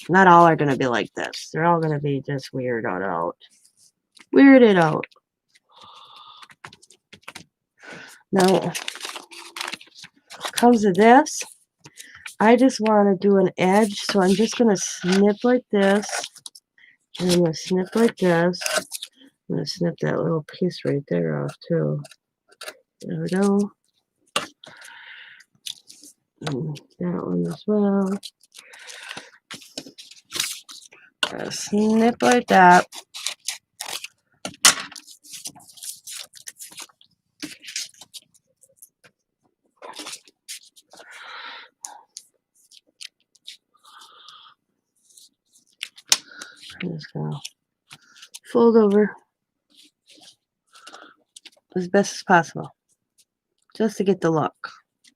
Not all are going to be like this. They're all going to be just weirded out. Weirded out. Now, comes to this, I just want to do an edge, so I'm just going to snip like this, and I'm going to snip like this. I'm going to snip that little piece right there off, too. There we go. And that one as well. Snip like that. I'm just going to fold over as best as possible, just to get the look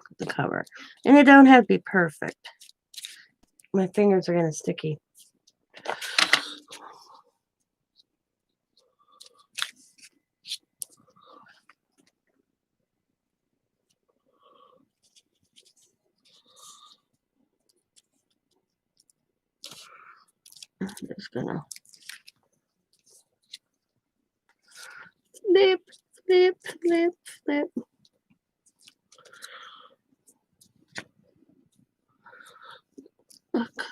of the cover. And it don't have to be perfect. My fingers are getting sticky. I'm just gonna flip, flip, flip, flip. Look.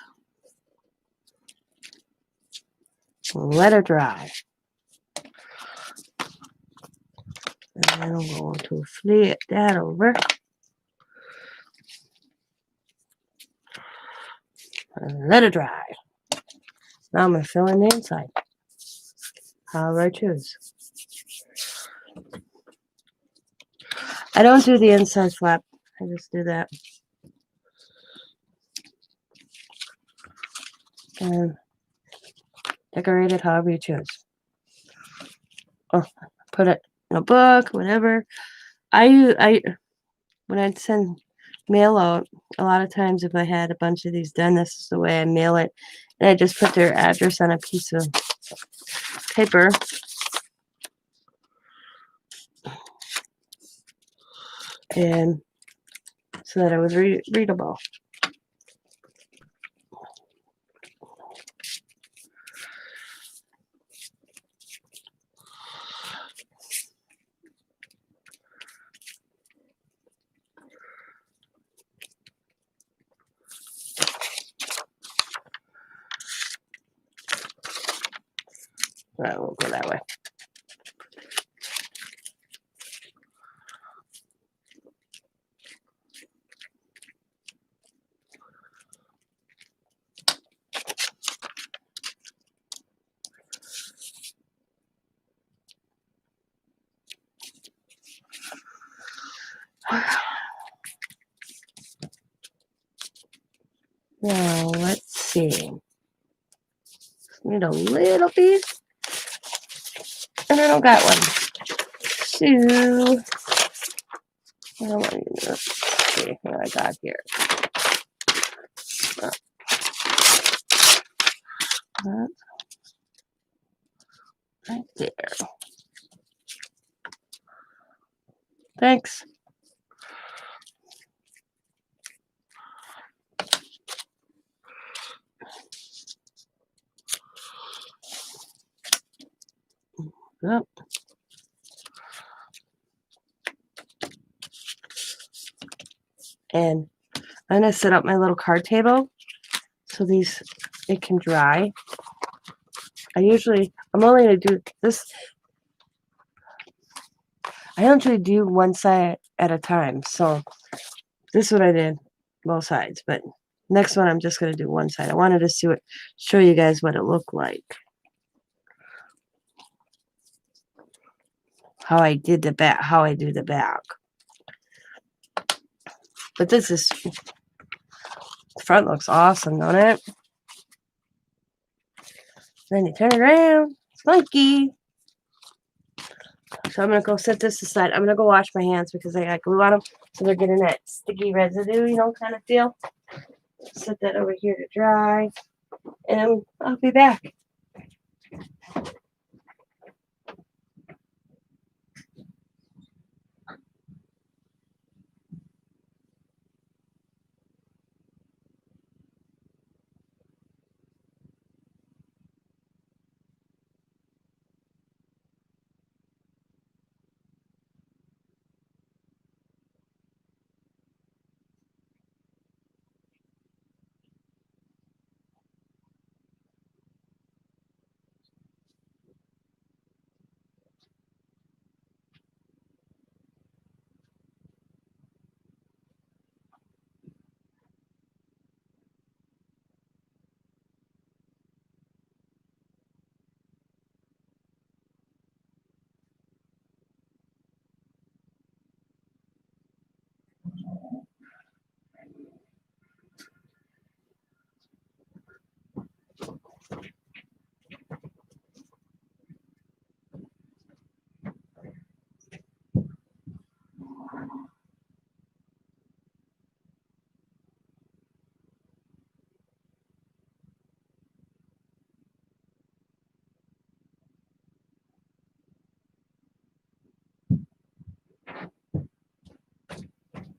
Let it dry. And then I'm going to flip that over. And let it dry. Now I'm going to fill in the inside. However I choose. I don't do the inside flap. I just do that. And decorate it however you choose. Or put it in a book, whatever. When I'd send mail out, a lot of times if I had a bunch of these done, this is the way I mail it. And I just put their address on a piece of paper. And so that it was readable. Right, we'll go that way. Now, let's see. Need a little piece. And I don't got one. So, let's see what I got here. Right there. Thanks. Yep. And I'm going to set up my little card table so it can dry. I'm only going to do this. I usually do one side at a time. So this is what I did, both sides. But next one, I'm just going to do one side. I wanted to show you guys what it looked like. How I do the back. But the front looks awesome, don't it? Then you turn it around. It's funky. So I'm going to go set this aside. I'm going to go wash my hands because I got glue on them. So they're getting that sticky residue, kind of feel. Set that over here to dry. And I'll be back.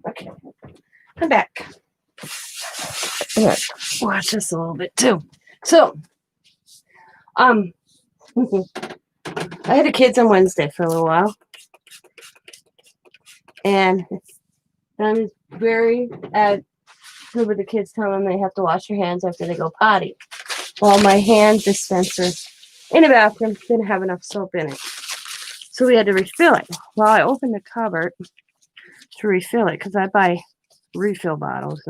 Okay. I'm back. I'm going to watch this a little bit too. So, I had the kids on Wednesday for a little while. And I'm very good with the kids telling them they have to wash their hands after they go potty. Well, my hand dispenser in the bathroom didn't have enough soap in it. So we had to refill it. Well, I opened the cupboard to refill it because I buy refill bottles,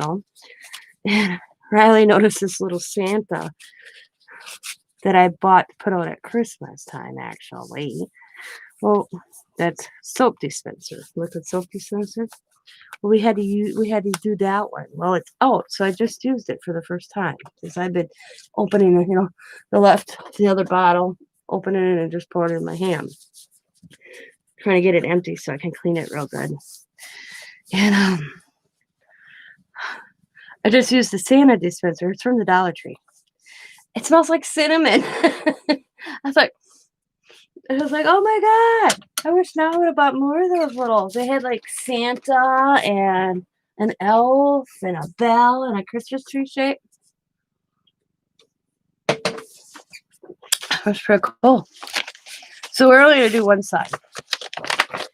And Riley noticed this little Santa that I bought to put out at Christmas time, actually. Well, that's soap dispenser, liquid soap dispenser. Well, we had to do that one. Well, it's out, so I just used it for the first time because I've been opening, the other bottle, opening it and just pouring it in my hand, trying to get it empty so I can clean it real good. And I just used the Santa dispenser. It's from the Dollar Tree. It smells like cinnamon. I was like, oh my God, I wish now I would have bought more of those little. They had like Santa and an elf and a bell and a Christmas tree shape. That's pretty cool. So we're only going to do one side.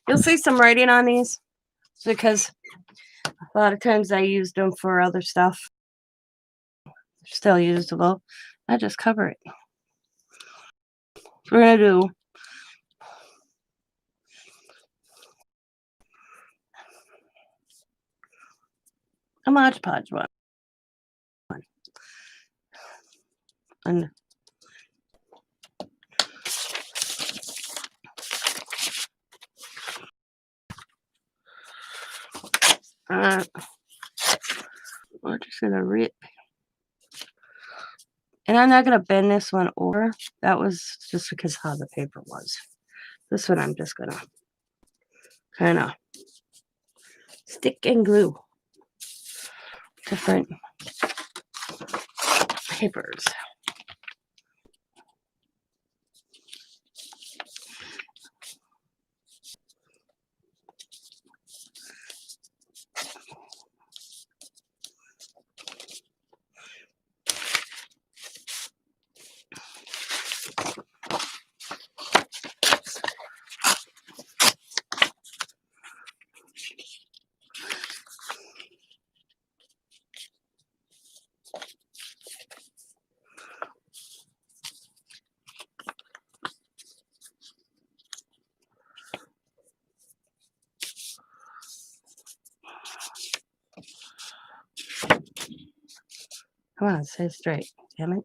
You'll see some writing on these because a lot of times I used them for other stuff. Still usable. I just cover it. We're going to do a Mod Podge one. And we're just going to rip And I'm not going to bend this one over. That was just because how the paper was. This one I'm just going to kind of stick and glue different papers. Come on, stay straight. Damn it.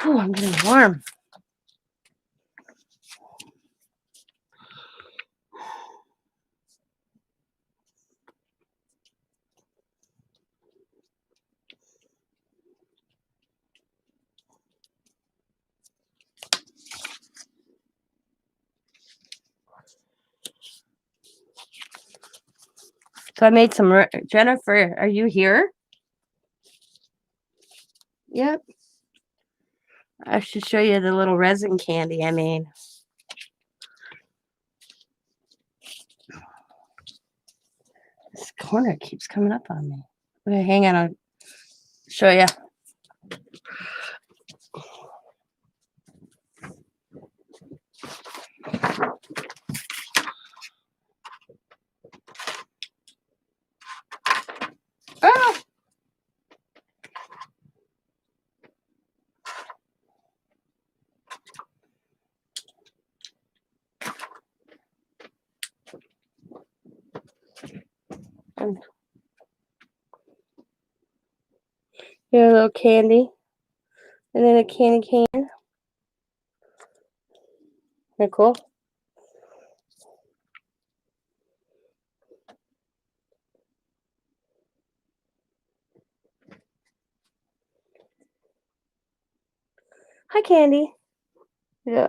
Whew, I'm getting warm. So I made some. Jennifer, are you here? Yep. I should show you the little resin candy I made. This corner keeps coming up on me. Okay, hang on. I'll show you. Ah! Here, a little candy. And then a candy cane. They're cool. Hi, Candy. Yeah.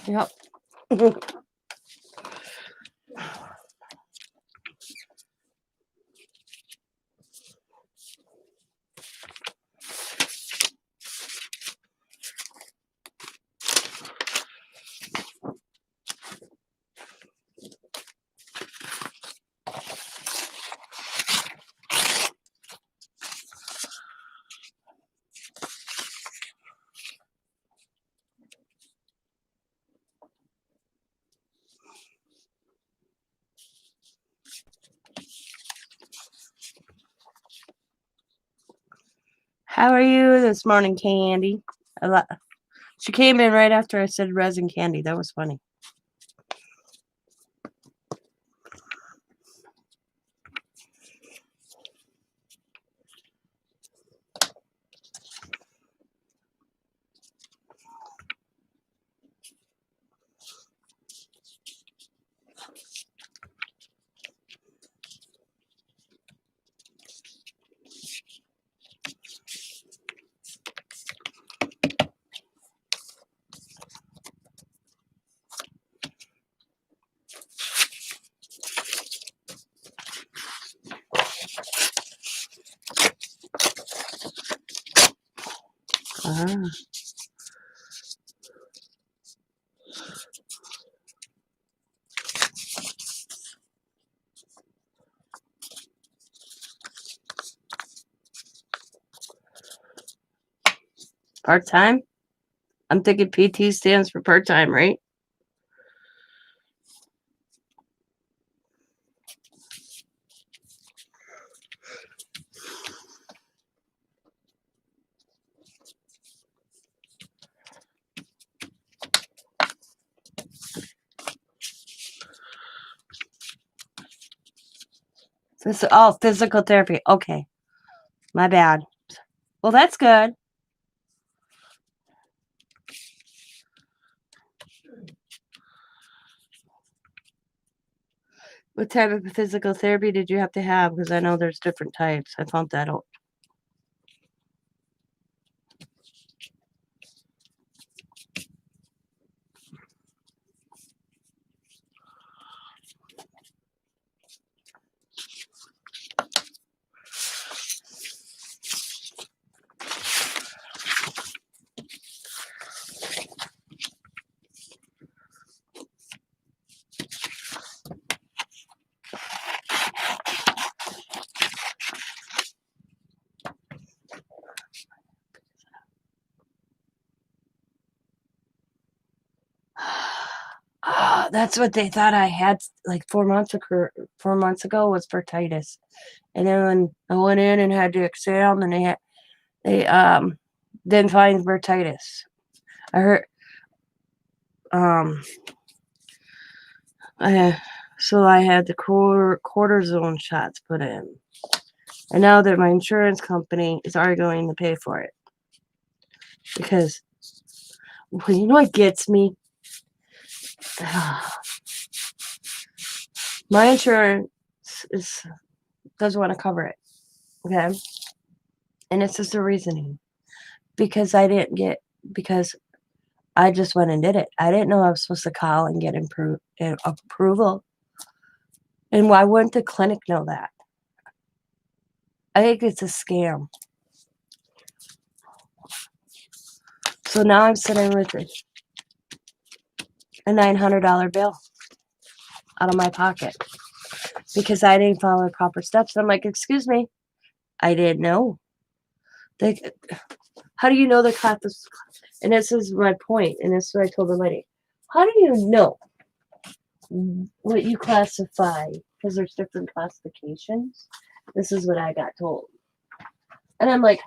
Yep. How are you this morning, Candy? She came in right after I said resin candy. That was funny. Part-time? I'm thinking PT stands for part-time, right? Physical therapy. Okay. My bad. Well, that's good. What type of physical therapy did you have to have? Because I know there's different types. I found that out. That's what they thought I had like 4 months ago was bursitis. And then when I went in and had the exam and they didn't find bursitis. I heard so I had the cortisone shots put in. And now that my insurance company is arguing to pay for it. Because well, you know what gets me? My insurance doesn't want to cover it. Okay? And it's just a reasoning. Because I just went and did it. I didn't know I was supposed to call and get approval. And why wouldn't the clinic know that? I think it's a scam. So now I'm sitting with a $900 bill out of my pocket because I didn't follow the proper steps. I'm like, excuse me, I didn't know. How do you know the class? And this is my point, and this is what I told the lady. How do you know what you classify? Because there's different classifications. This is what I got told. And I'm like,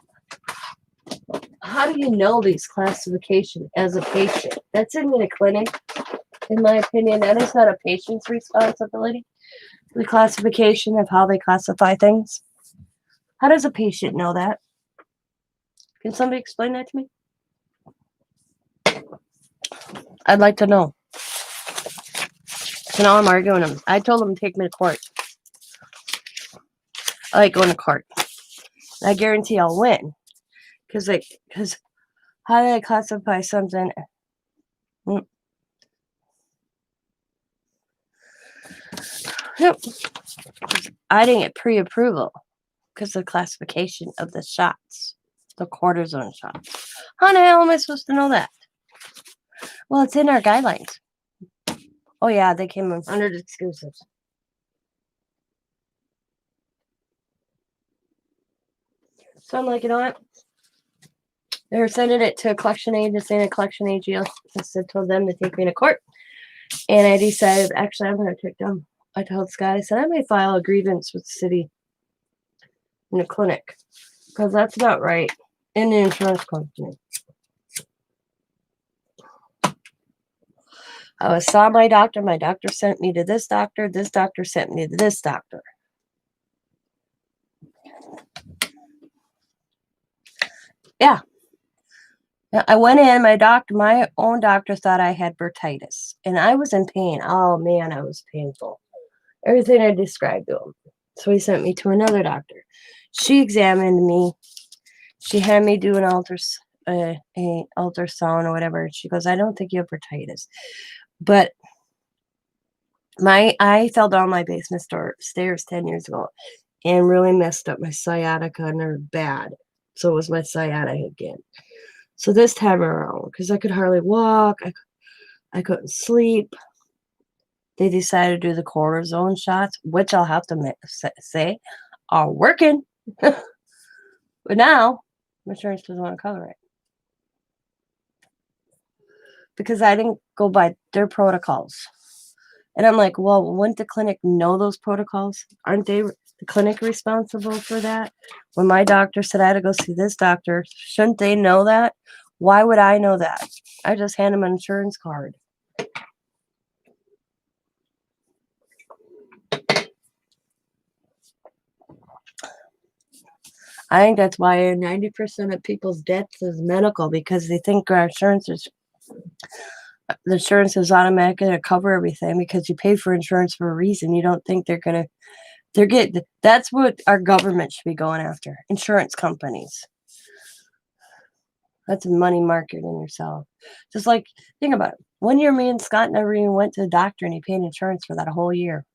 how do you know these classifications as a patient? That's in a clinic, in my opinion. That is not a patient's responsibility. The classification of how they classify things. How does a patient know that? Can somebody explain that to me? I'd like to know. So now I'm arguing them. I told them to take me to court. I like going to court. I guarantee I'll win. Because how do I classify something? Yep. I didn't get pre-approval because of the classification of the shots, the cortisone shots. How the hell am I supposed to know that? Well, it's in our guidelines. Oh, yeah, they came under the excuses. So I'm like, you know what? They were sending it to a collection agency, and a collection agency told them to take me to court. And I decided, actually, I'm going to take them. I told Scott, I said, I may file a grievance with the city in the clinic because that's not right in the insurance company. I saw my doctor. My doctor sent me to this doctor. This doctor sent me to this doctor. Yeah. I went in. My own doctor thought I had bursitis, and I was in pain. Oh man, I was painful. Everything I described to him. So he sent me to another doctor. She examined me. She had me do an ultrasound or whatever. She goes, I don't think you have bursitis. But I fell down my basement stairs 10 years ago and really messed up my sciatica nerve bad. So it was my sciatica again. So this time around, because I could hardly walk, I couldn't sleep, they decided to do the cortisone shots, which I'll have to say are working. But now, my insurance doesn't want to cover it. Because I didn't go by their protocols. And I'm like, well, wouldn't the clinic know those protocols? Aren't they the clinic responsible for that? When my doctor said I had to go see this doctor, shouldn't they know that? Why would I know that? I just hand them an insurance card. I think that's why 90% of people's deaths is medical, because they think our the insurance is automatically going to cover everything because you pay for insurance for a reason. You don't think that's what our government should be going after. Insurance companies. That's money marketing yourself. Just like, think about it. 1 year, me and Scott never even went to the doctor and he paid insurance for that whole year.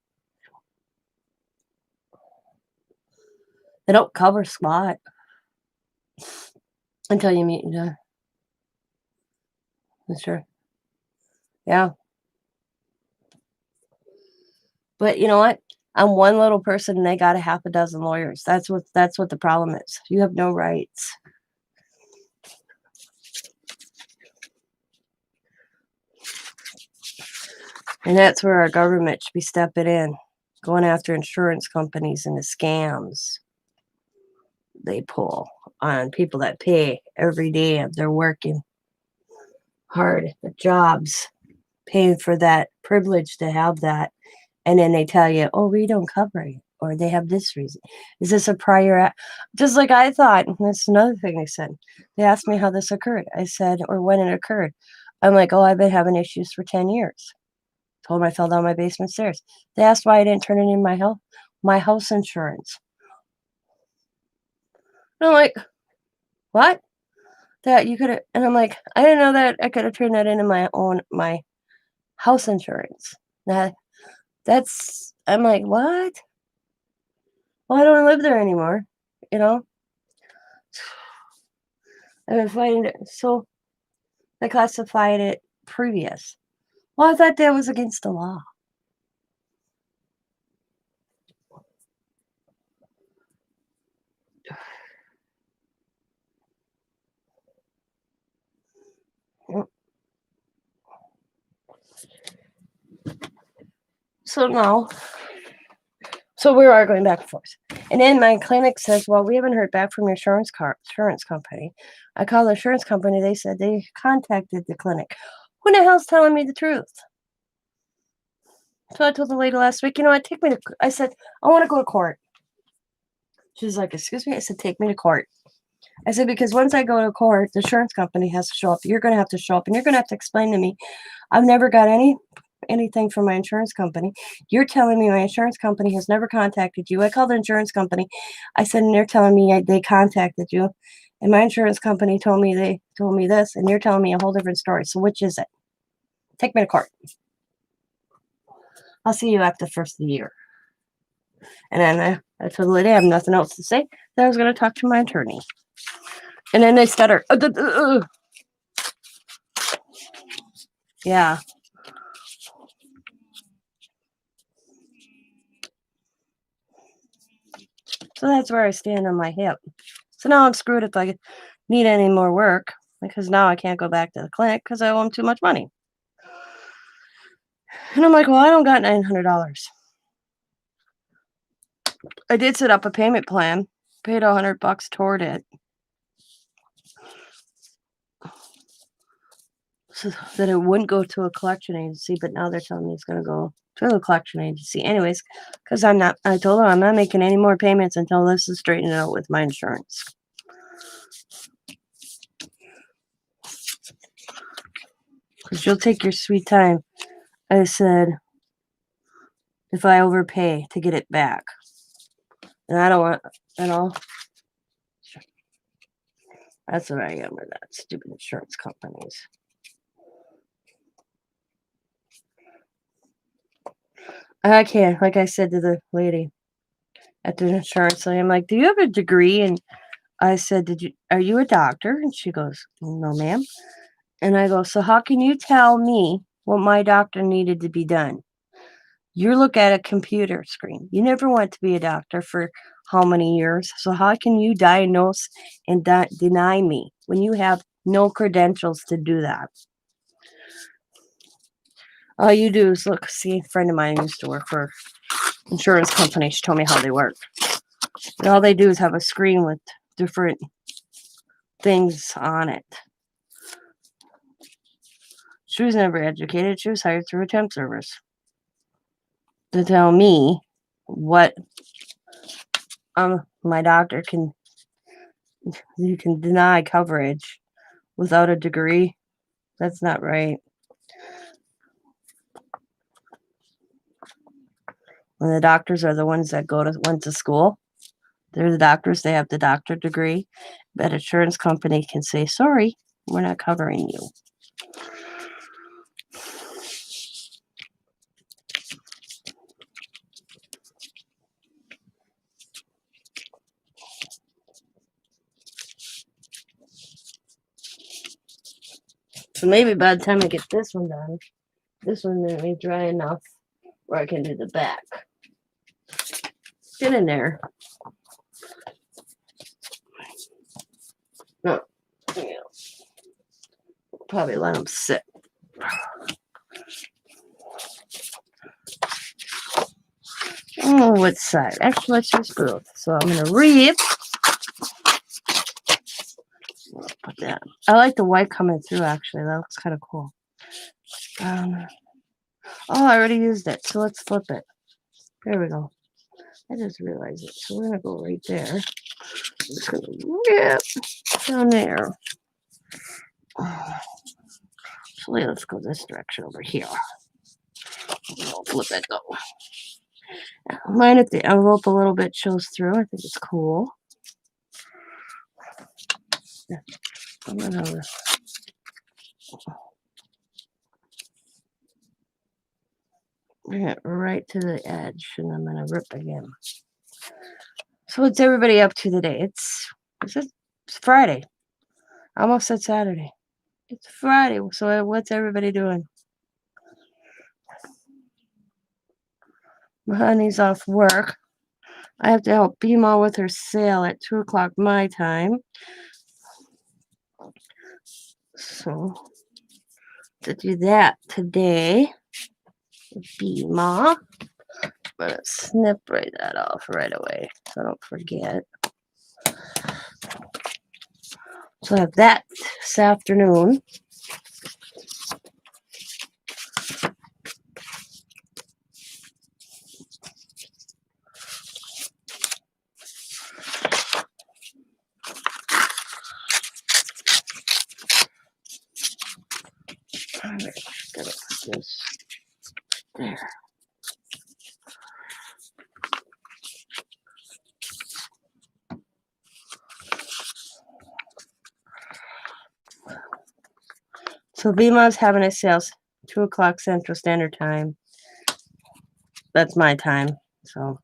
They don't cover squat until you meet sure. Yeah. But you know what? I'm one little person and they got a half a dozen lawyers. That's what the problem is. You have no rights. And that's where our government should be stepping in, going after insurance companies and the scams they pull on people that pay every day. They're working hard at jobs, paying for that privilege to have that. And then they tell you, oh, we don't cover it. Or they have this reason. Is this a prior? Just like I thought. That's another thing they said. They asked me how this occurred. I said, or when it occurred. I'm like, oh, I've been having issues for 10 years. Told them I fell down my basement stairs. They asked why I didn't turn it in my house insurance. And I'm like, what? That you could have, and I'm like, I didn't know that I could have turned that into my house insurance. I'm like, what? Well, I don't live there anymore, you know? I've been fighting it. So they classified it previous. Well, I thought that was against the law. So no. So we are going back and forth. And then my clinic says, well, we haven't heard back from your insurance company. I called the insurance company. They said they contacted the clinic. Who the hell's telling me the truth? So I told the lady last week, you know what, I said, I want to go to court. She's like, excuse me? I said, take me to court. I said, because once I go to court, the insurance company has to show up. You're going to have to show up and you're going to have to explain to me. I've never got anything from my insurance company. You're telling me my insurance company has never contacted you. I called the insurance company. I said, and they're telling me they contacted you. And my insurance company told me this, and you're telling me a whole different story. So which is it? Take me to court. I'll see you after the first of the year. And then I told the lady I have nothing else to say. That I was going to talk to my attorney. And then they stutter. Yeah. So that's where I stand on my hip. So now I'm screwed if I need any more work, because now I can't go back to the clinic because I owe them too much money. And I'm like, well, I don't got $900. I did set up a payment plan, paid $100 toward it, so that it wouldn't go to a collection agency. But now they're telling me it's going to go to a collection agency, anyways. Because I told her I'm not making any more payments until this is straightened out with my insurance. Because you'll take your sweet time. I said, if I overpay to get it back. And I don't want, that's what I am with that stupid insurance companies. I can't, like I said to the lady at the insurance, I'm like, do you have a degree in I said, are you a doctor? And she goes, no, ma'am. And I go, so how can you tell me what my doctor needed to be done? You look at a computer screen. You never went to be a doctor for how many years? So how can you diagnose and deny me when you have no credentials to do that? All you do is look. See, a friend of mine used to work for insurance company. She told me how they work. And all they do is have a screen with different things on it. She was never educated. She was hired through a temp service to tell me what my doctor can deny coverage without a degree. That's not right. When the doctors are the ones that went to school, they're the doctors. They have the doctor degree. That insurance company can say, sorry, we're not covering you. So maybe by the time I get this one done, this one may be dry enough where I can do the back. Get in there. No, yeah. Probably let them sit. Oh, what side? Actually, let's use both. So I'm going to read. Put that. I like the white coming through, actually. That looks kind of cool. Oh, I already used it. So let's flip it. There we go. I just realized it. So we're going to go right there. I'm just going to rip down there. So let's go this direction over here. I'll flip it though. Mine if the envelope a little bit shows through. I think it's cool. I'm gonna bring it right to the edge, and I'm gonna rip again. So what's everybody up to today? It's Friday. I almost said Saturday. It's Friday. So what's everybody doing? My honey's off work. I have to help Beema with her sale at 2 o'clock my time. So to do that today, Beema. I'm gonna snip that off right away so I don't forget. So I have that this afternoon. There. So Beema's having a sale 2 o'clock Central Standard Time. That's my time. So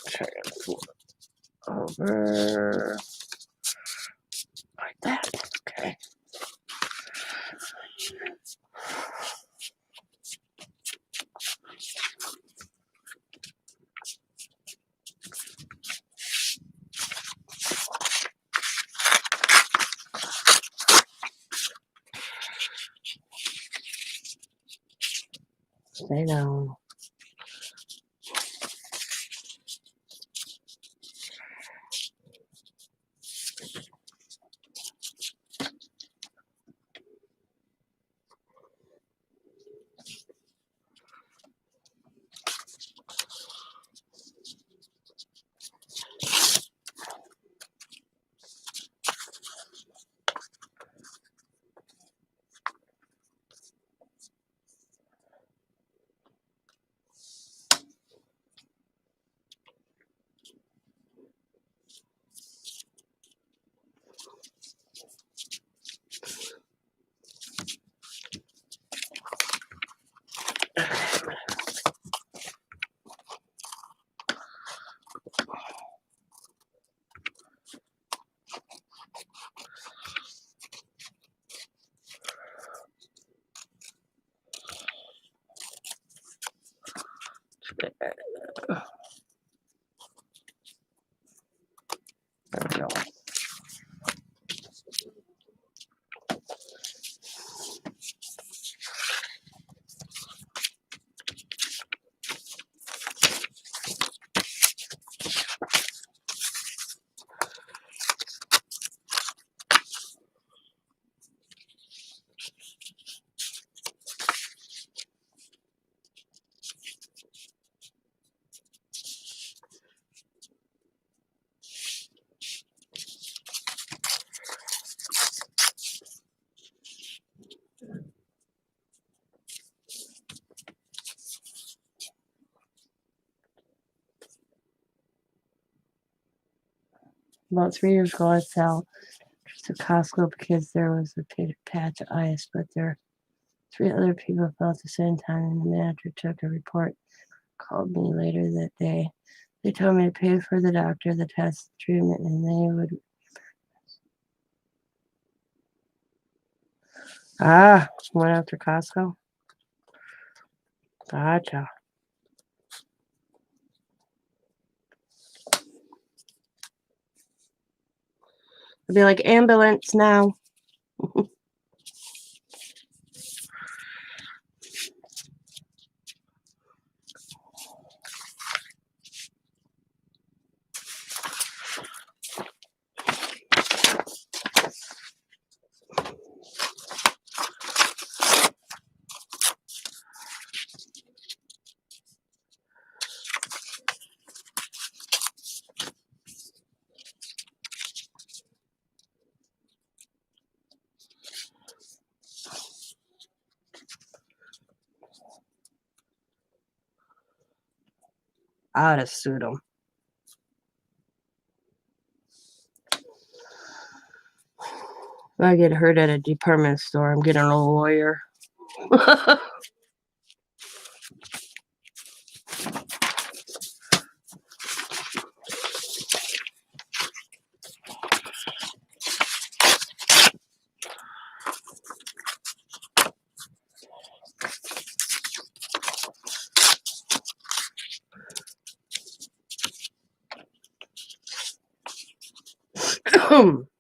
try to pull it over like that. Okay. Stay down. There we go. About 3 years ago, I fell to Costco because there was a patch of ice, but there 3 other people fell at the same time, and the manager took a report, called me later that day. They told me to pay for the doctor, the test, the treatment, and they would. Went after Costco? Gotcha. It'd be like ambulance now. I would have sued him. If I get hurt at a department store, I'm getting a lawyer.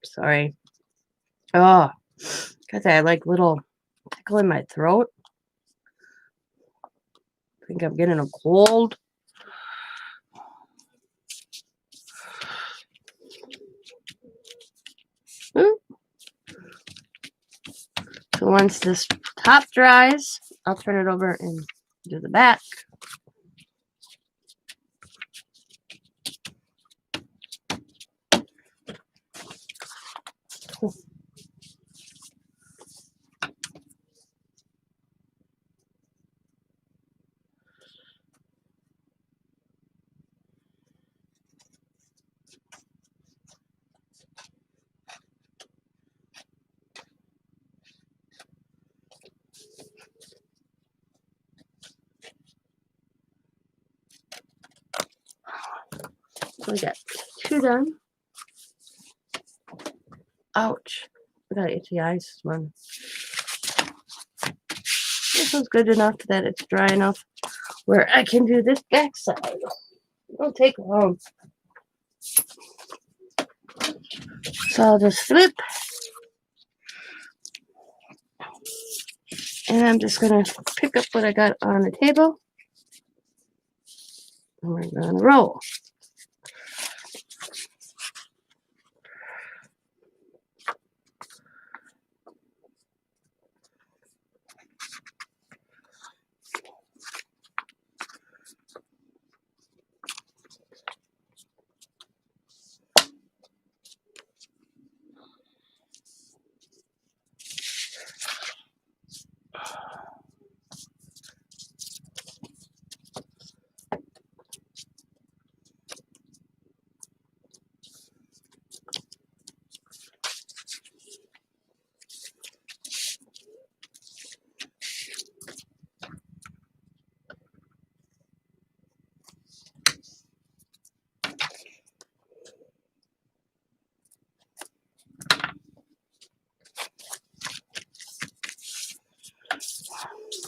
Sorry. Oh, got that like little tickle in my throat. I think I'm getting a cold. So once this top dries, I'll turn it over and do the back. So we got 2 done. Ouch. I got itchy eyes one. This one's good enough that it's dry enough where I can do this back side. It won't take long. So I'll just flip. And I'm just going to pick up what I got on the table. And we're going to roll.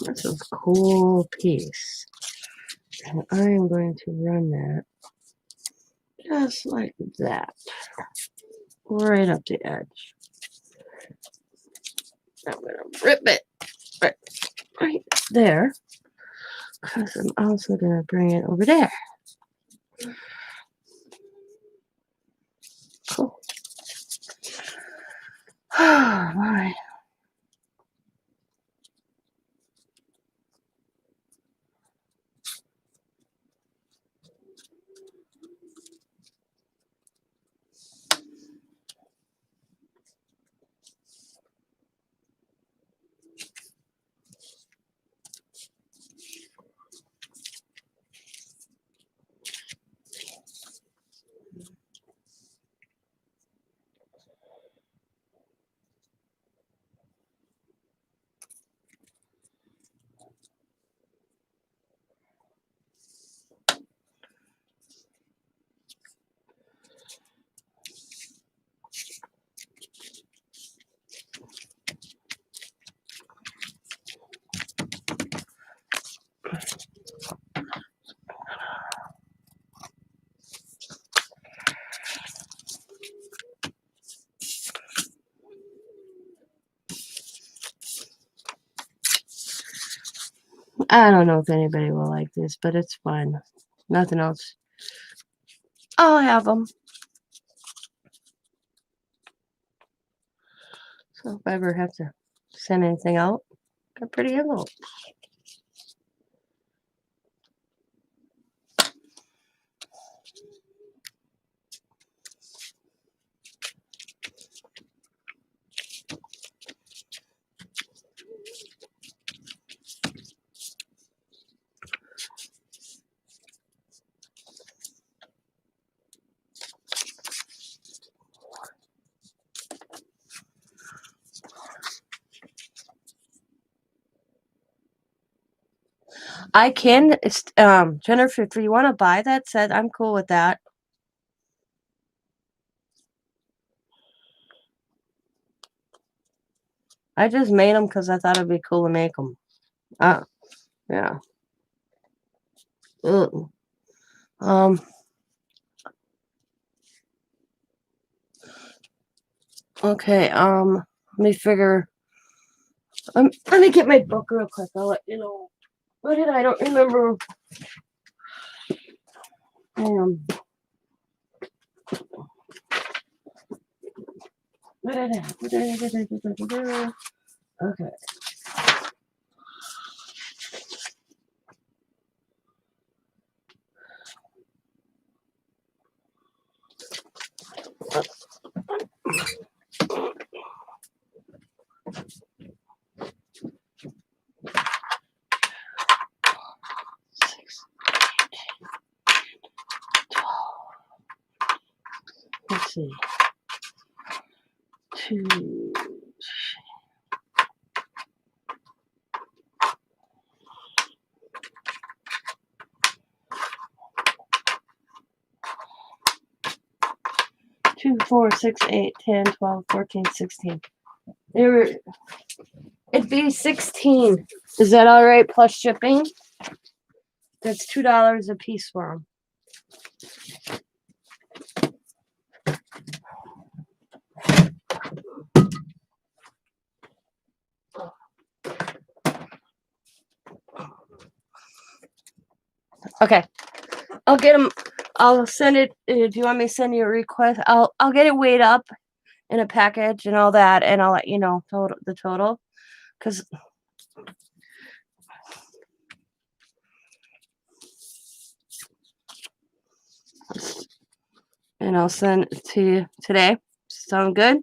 That's a cool piece. And I am going to run that just like that, right up the edge. I'm going to rip it right there, because I'm also going to bring it over there. Cool. Oh, my. I don't know if anybody will like this, but it's fun. Nothing else. I'll have them. So if I ever have to send anything out, got pretty envelopes. I can, Jennifer, if you want to buy that set, I'm cool with that. I just made them because I thought it'd be cool to make them. Yeah. Ugh. Okay, let me figure, let me get my book real quick. I'll let you know. What did I don't remember. What did I? Okay. Let's see. 2, 2, 4, 6, 8, 10, 12, 14, 16. It'd be 16. Is that all right plus shipping? That's $2 a piece for them. Okay, I'll get them. I'll send it. Do you want me to send you a request? I'll get it weighed up in a package and all that, and I'll let you know the total. Cause and I'll send it to you today. Sound good?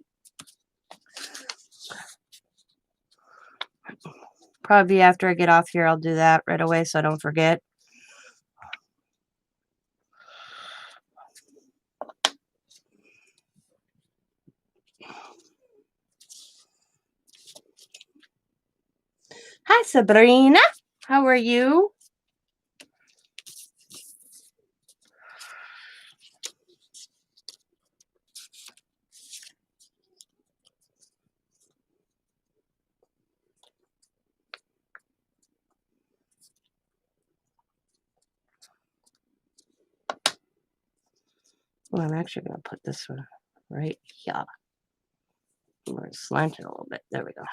Probably after I get off here, I'll do that right away so I don't forget. Hi, Sabrina. How are you? Well, I'm actually going to put this one right here. I'm going to slant it a little bit. There we go.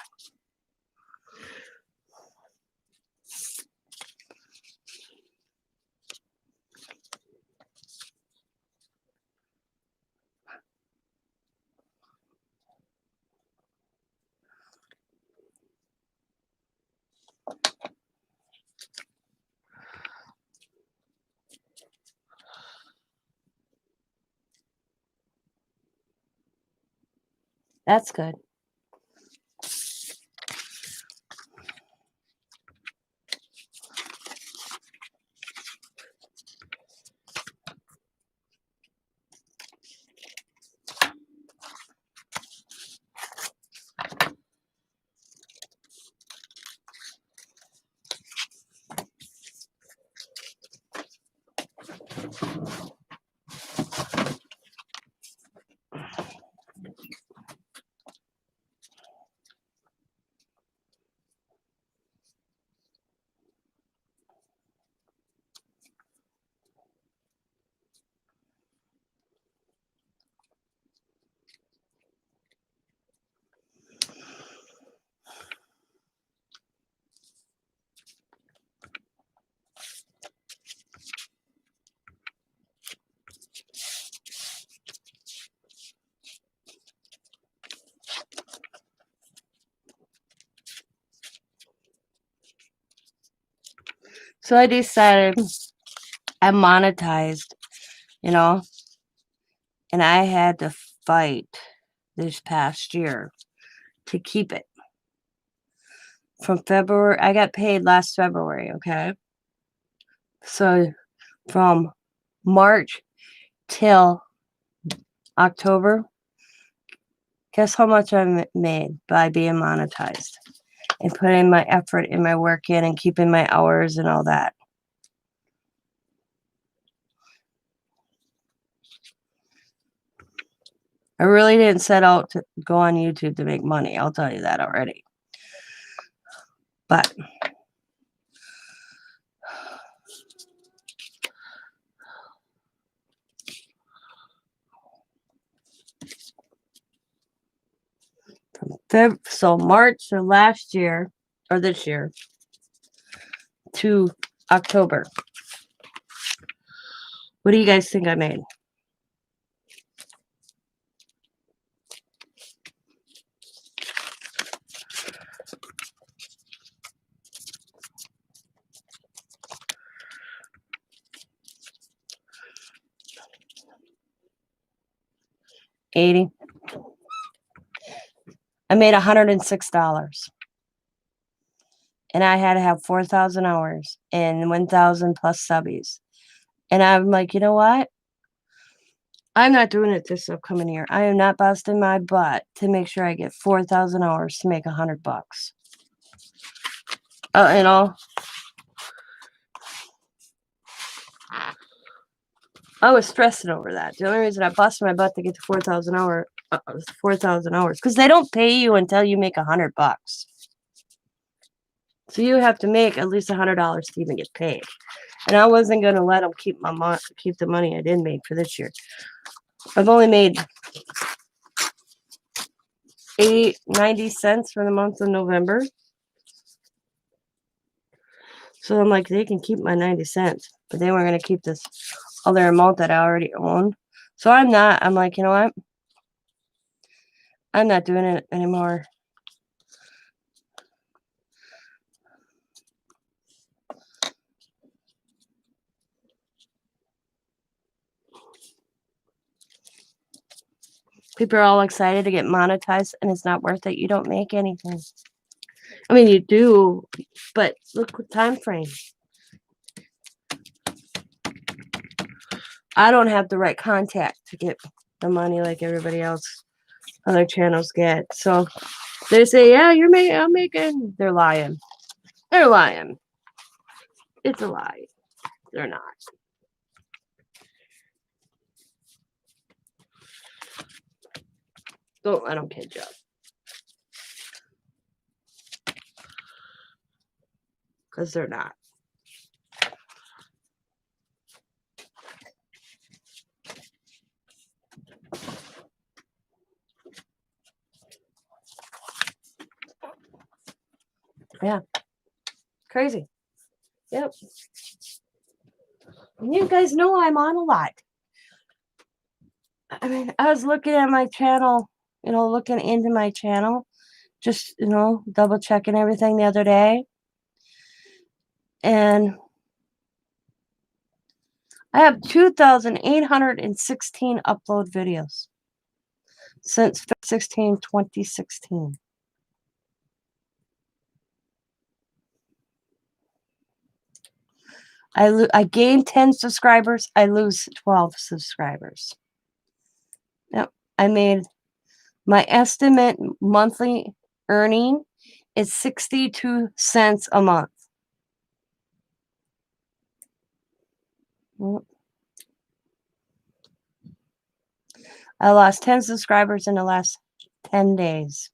That's good. So I decided I monetized, you know, and I had to fight this past year to keep it. From February, I got paid last February, okay? So from March till October, guess how much I made by being monetized and putting my effort and my work in and keeping my hours and all that. I really didn't set out to go on YouTube to make money. I'll tell you that already. But so March of last year or this year to October. What do you guys think I made? $80. I made $106. And I had to have 4,000 hours and 1,000 plus subbies. And I'm like, you know what? I'm not doing it this upcoming year. I am not busting my butt to make sure I get 4,000 hours to make $100. You know, I was stressing over that. The only reason I busted my butt to get to 4,000 hours, because they don't pay you until you make $100. So you have to make at least $100 to even get paid. And I wasn't gonna let them keep the money I did make for this year. I've only made 90 cents for the month of November. So I'm like, they can keep my 90 cents, but they weren't gonna keep this other amount that I already own. So I'm like, you know what? I'm not doing it anymore. People are all excited to get monetized, and it's not worth it. You don't make anything. I mean, you do, but look what time frame. I don't have the right contact to get the money like everybody else, other channels get. So they say, yeah, I'm making. They're lying. They're lying. It's a lie. They're not. Don't let them kid you. Because they're not. Yeah. Crazy. Yep. And you guys know I'm on a lot. I mean, I was looking at my channel, looking into my channel, just, double checking everything the other day. And I have 2,816 upload videos since 2016. I gain 10 subscribers. I lose 12 subscribers. Yep. I made my estimate monthly earning is 62 cents a month. I lost 10 subscribers in the last 10 days.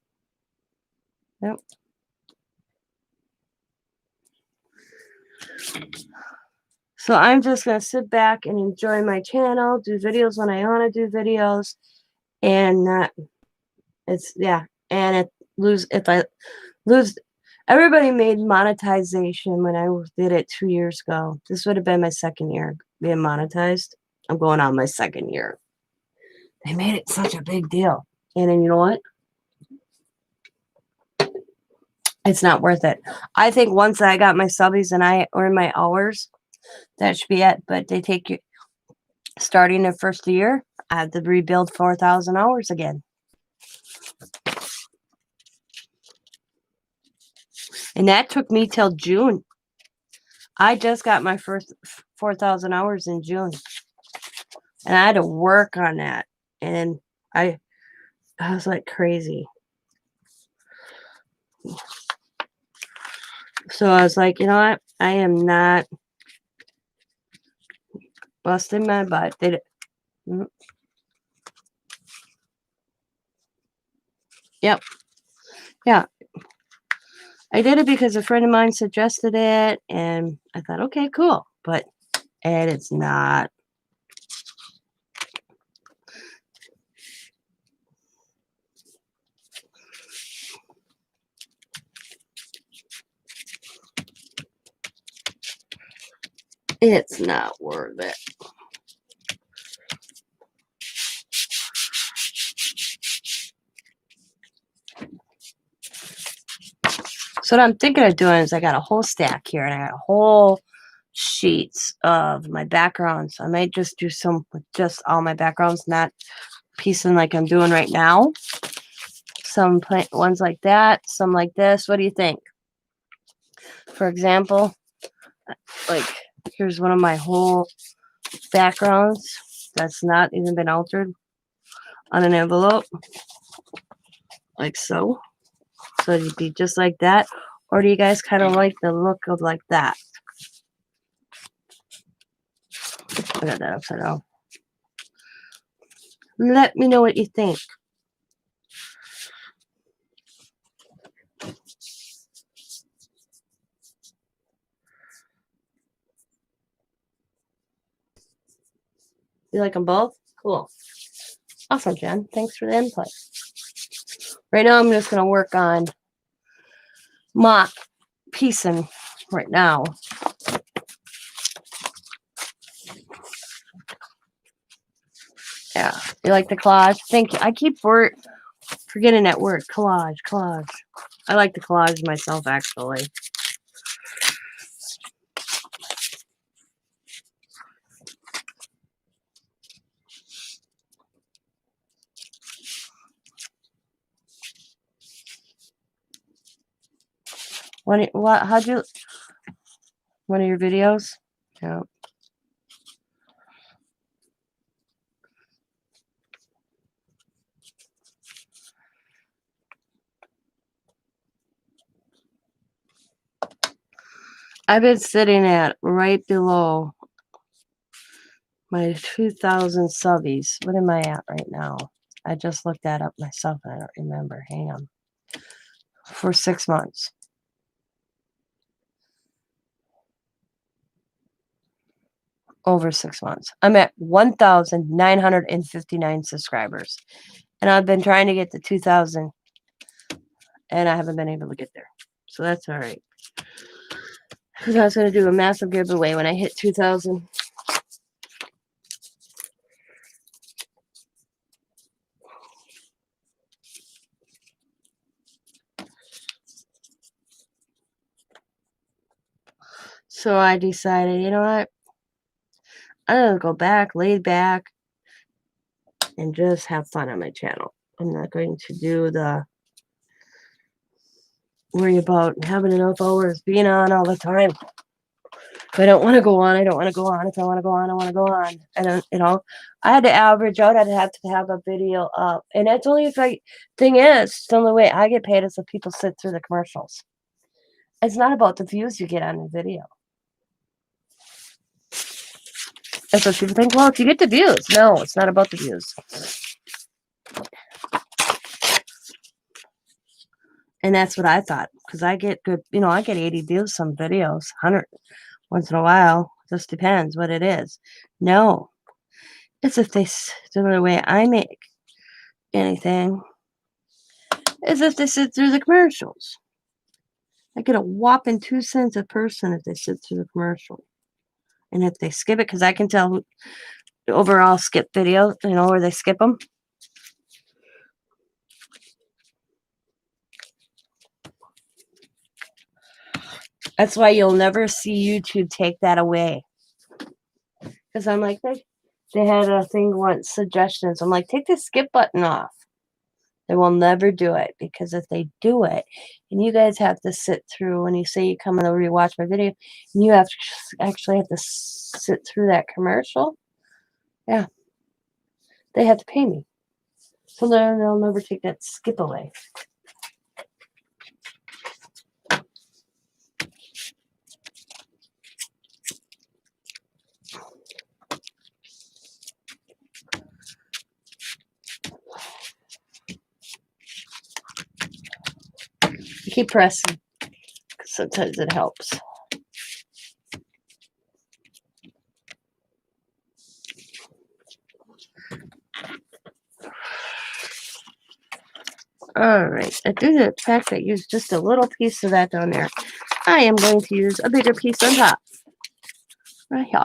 Yep. So I'm just going to sit back and enjoy my channel, do videos when I want to do videos, and not, and if I lose, everybody made monetization when I did it 2 years ago. This would have been my second year being monetized. I'm going on my second year. They made it such a big deal. And then you know what? It's not worth it. I think once I got my subbies and I earn my hours, that should be it. But they take you, starting the first year, I had to rebuild 4,000 hours again. And that took me till June. I just got my first 4,000 hours in June. And I had to work on that. And I was like crazy. So I was like, you know what? I am not busting my butt. Yep. Yeah. I did it because a friend of mine suggested it, and I thought, okay, cool. And it's not. It's not worth it. So what I'm thinking of doing is I got a whole stack here, and I got a whole sheets of my backgrounds. I might just do some with just all my backgrounds, not piecing like I'm doing right now. Some ones like that, some like this. What do you think? For example, like here's one of my whole backgrounds that's not even been altered on an envelope, like so. So it'd be just like that. Or do you guys kind of like the look of like that? I got that upside down. Let me know what you think. You like them both? Cool. Awesome, Jen. Thanks for the input. Right now, I'm just going to work on my piecing right now. Yeah. You like the collage? Thank you. I keep forgetting that word. Collage. I like to collage myself, actually. How'd you, one of your videos? Yeah. I've been sitting at right below my 2,000 subbies. What am I at right now? I just looked that up myself and I don't remember. Hang on. For 6 months. Over 6 months. I'm at 1,959 subscribers. And I've been trying to get to 2,000. And I haven't been able to get there. So that's all right. Because I was going to do a massive giveaway when I hit 2,000. So I decided, you know what? I'm going to go back, laid back, and just have fun on my channel. I'm not going to do the worry about having enough hours being on all the time. If I don't want to go on, I don't want to go on. If I want to go on, I want to go on. I don't, I had to average out. I'd have to have a video up. And that's only if thing is, the only way I get paid is if people sit through the commercials. It's not about the views you get on the video. That's what people think. Well, if you get the views. No, it's not about the views. And that's what I thought. Because I get good, I get 80 views some videos, 100 once in a while. Just depends what it is. No. It's if the only way I make anything is if they sit through the commercials. I get a whopping 2 cents a person if they sit through the commercial. And if they skip it, because I can tell the overall skip video, where they skip them. That's why you'll never see YouTube take that away. Because I'm like, they had a thing once, suggestions. I'm like, take the skip button off. They will never do it, because if they do it, and you guys have to sit through, when you say you come and rewatch my video, and you have to actually have to sit through that commercial, yeah, they have to pay me. So then they'll never take that skip away. Keep pressing, because sometimes it helps. Alright, due to the fact that I used just a little piece of that down there, I am going to use a bigger piece on top. Right here.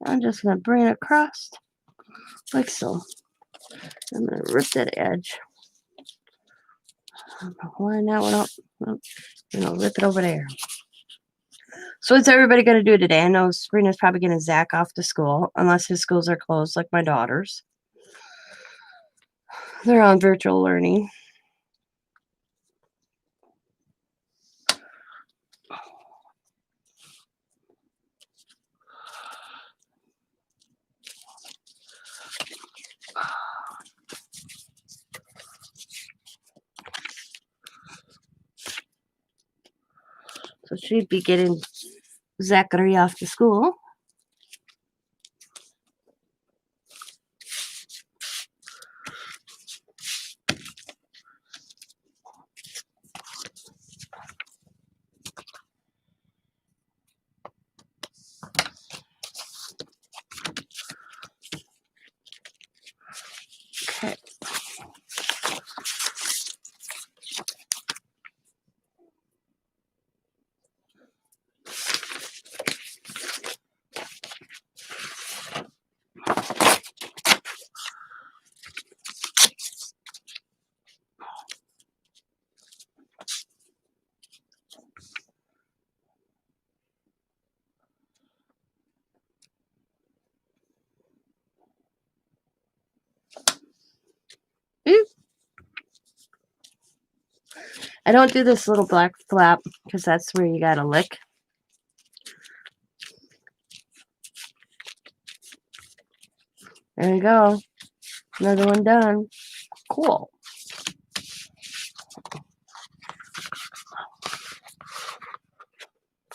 I'm just going to bring it across, like so. I'm going to rip that edge. Line that one up. Rip it over there. So what's everybody going to do today? I know Sabrina's probably going to Zach off to school, unless his schools are closed, like my daughter's. They're on virtual learning. So she'd be getting Zachary off to school. Okay. I don't do this little black flap because that's where you gotta lick. There you go. Another one done. Cool.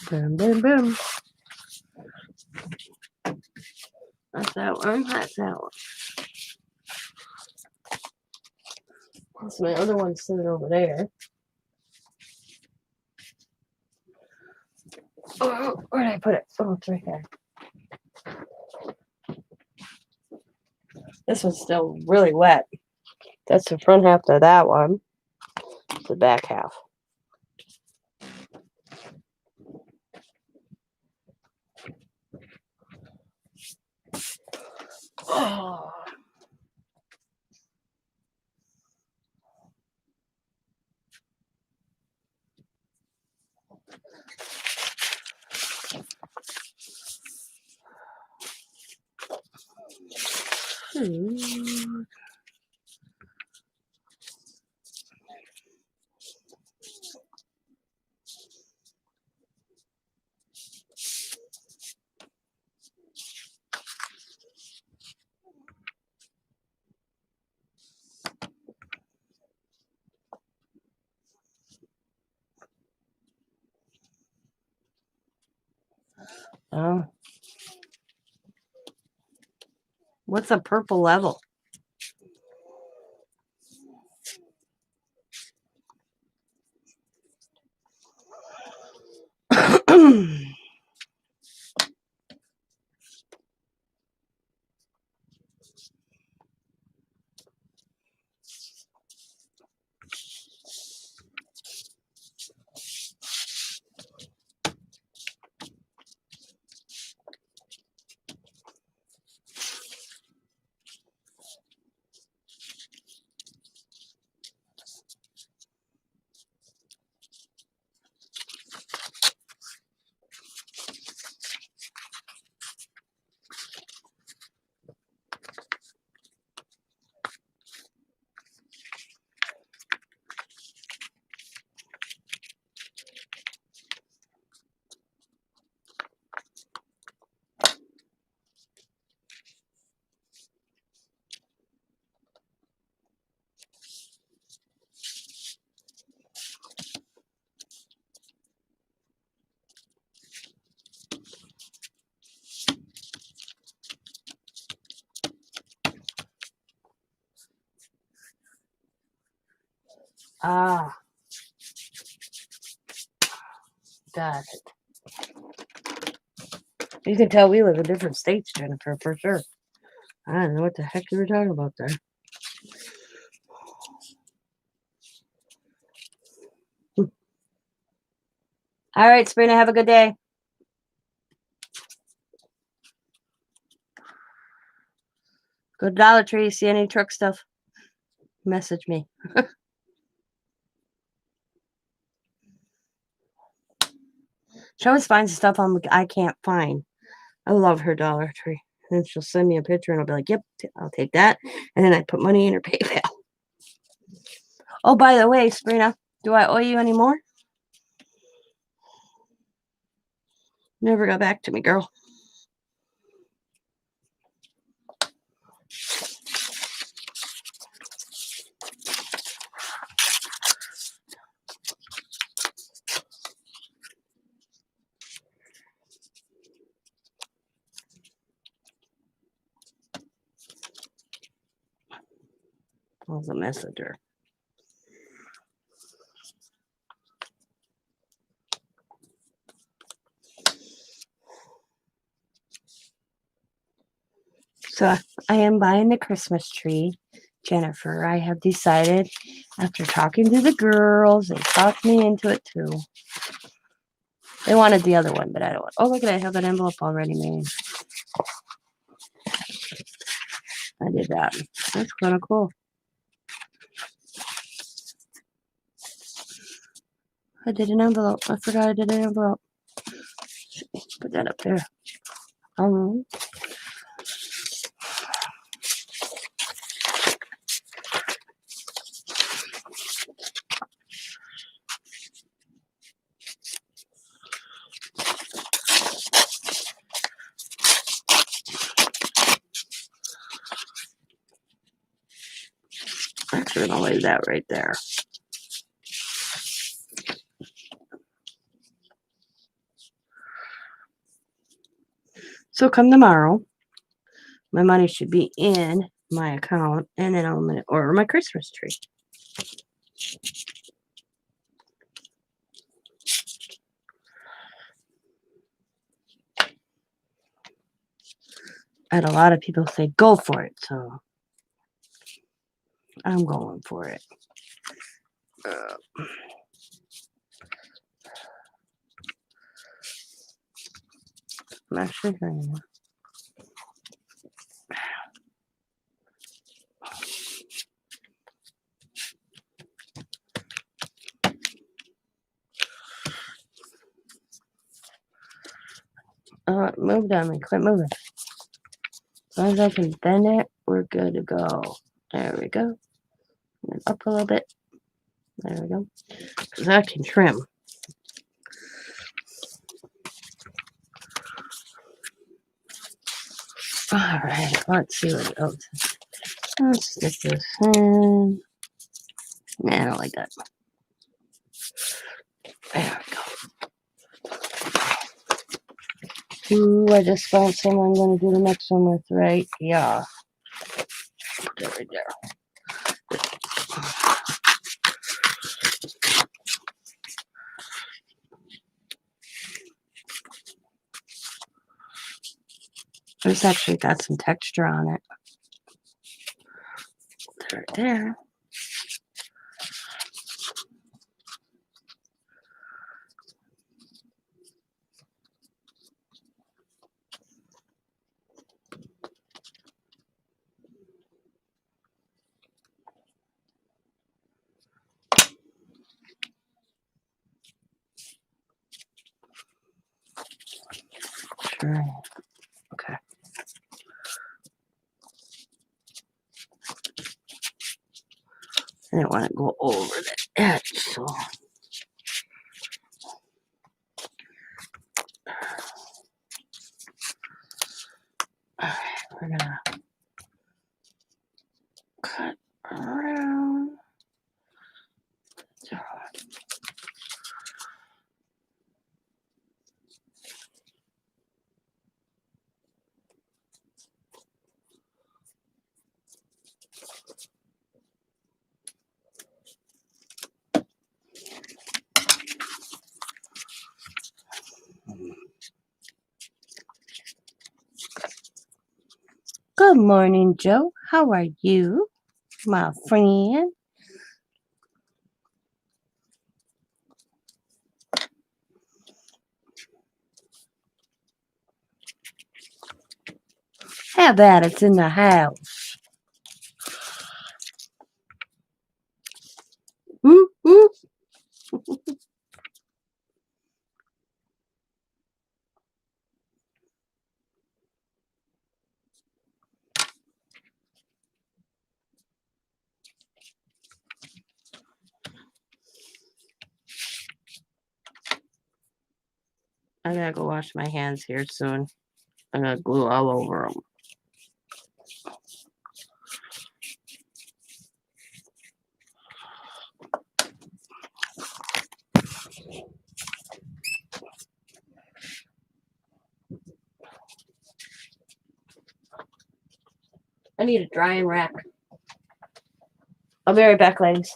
Boom, boom, boom. That's that one. That's that one. That's my other one sitting over there. Oh, where did I put it? Oh, it's right there. This one's still really wet. That's the front half of that one. The back half. Oh. Oh. What's a purple level? Ah, got it. You can tell we live in different states, Jennifer, for sure. I don't know what the heck you were talking about there. All right, Sabrina, have a good day. Go to Dollar Tree, see any truck stuff, message me. She always finds stuff I can't find. I love her Dollar Tree. And she'll send me a picture and I'll be like, yep, I'll take that. And then I put money in her PayPal. Oh, by the way, Sabrina, do I owe you any more? Never got back to me, girl. I was a messenger. So I am buying the Christmas tree, Jennifer. I have decided, after talking to the girls, they talked me into it too. They wanted the other one, but I don't want. Oh, look at it. I have an envelope already made. I did that. That's kind of cool. I did an envelope. I forgot I did an envelope. Put that up there. Actually, I'm going to leave that right there. So come tomorrow, my money should be in my account, and then I'm going to order my Christmas tree. I had a lot of people say, go for it, so I'm going for it. I'm actually going to. Moved on me. Quit moving. As long as I can bend it, we're good to go. There we go. And then up a little bit. There we go. Because I can trim. Alright, let's see what else. Let's stick this in. Nah, I don't like that. There we go. Ooh, I just found someone I'm going to do the next one with, right? Yeah. Put that right there. It's actually got some texture on it. Right there. Sure. Okay. I didn't want to go over the edge, so. Alright, we're gonna cut around. Good morning, Joe. How are you, my friend? How about it's in the house? Mm-hmm. I gotta go wash my hands here soon. I'm gonna glue all over them. I need a drying rack. I'll be right back, ladies.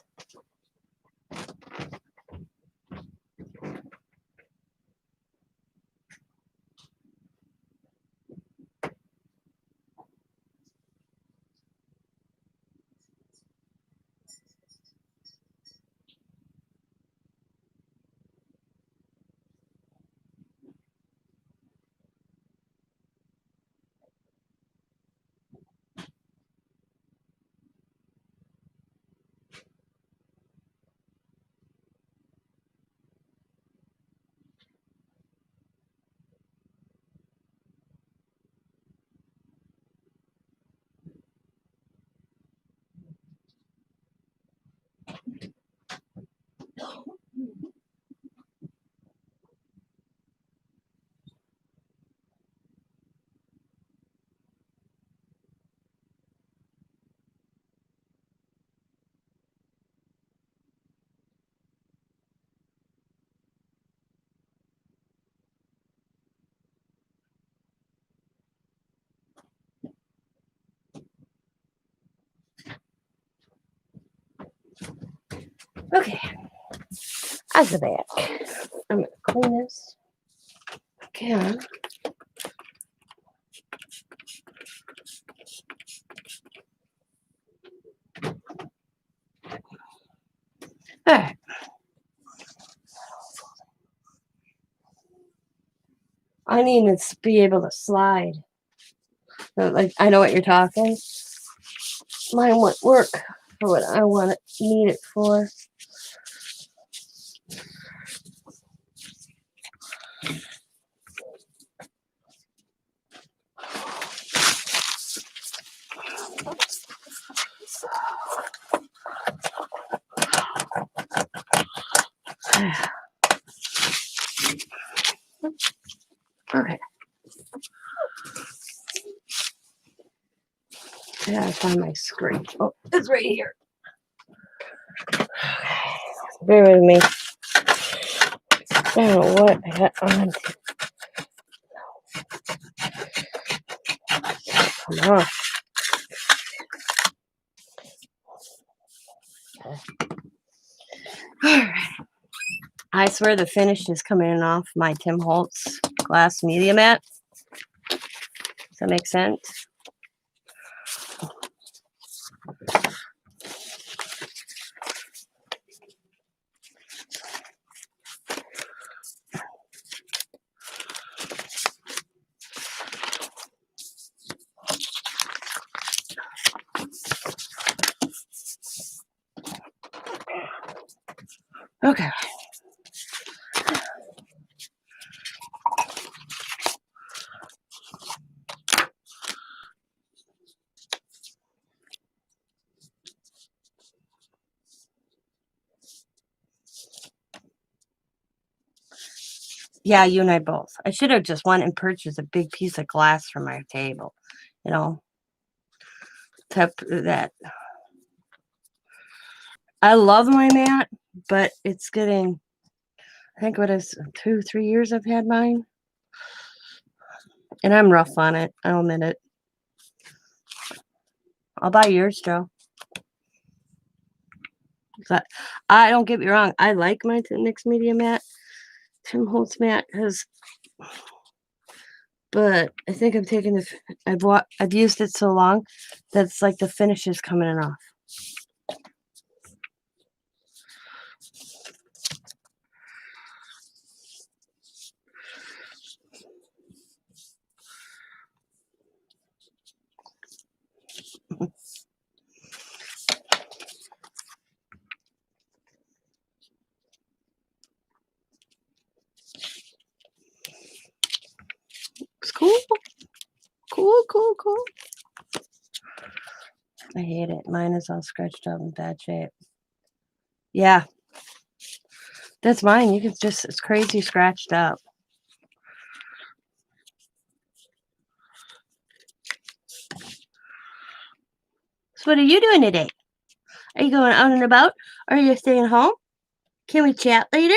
Okay, at the back. I'm gonna clean this again. All right. I need to be able to slide. Like, I know what you're talking. Mine won't work for what I want it, need it for. Okay. I gotta find my screen. Oh, it's right here. Bear with me. I don't know what I got on. Come on. Alright. I swear the finish is coming off my Tim Holtz glass media mat. Does that make sense? Okay. Yeah, you and I both. I should have just went and purchased a big piece of glass for my table. You know, that. I love my mat, but it's getting, I think what is 2-3 years I've had mine. And I'm rough on it. I'll admit it. I'll buy yours, Joe. But I don't get me wrong. I like my mixed media mat, Tim Holtz mat, but I think I'm taking I've used it so long that's like the finish is coming off. It's cool. Cool. I hate it. Mine is all scratched up in bad shape. Yeah. That's mine. It's crazy scratched up. So what are you doing today? Are you going out and about? Or are you staying home? Can we chat later?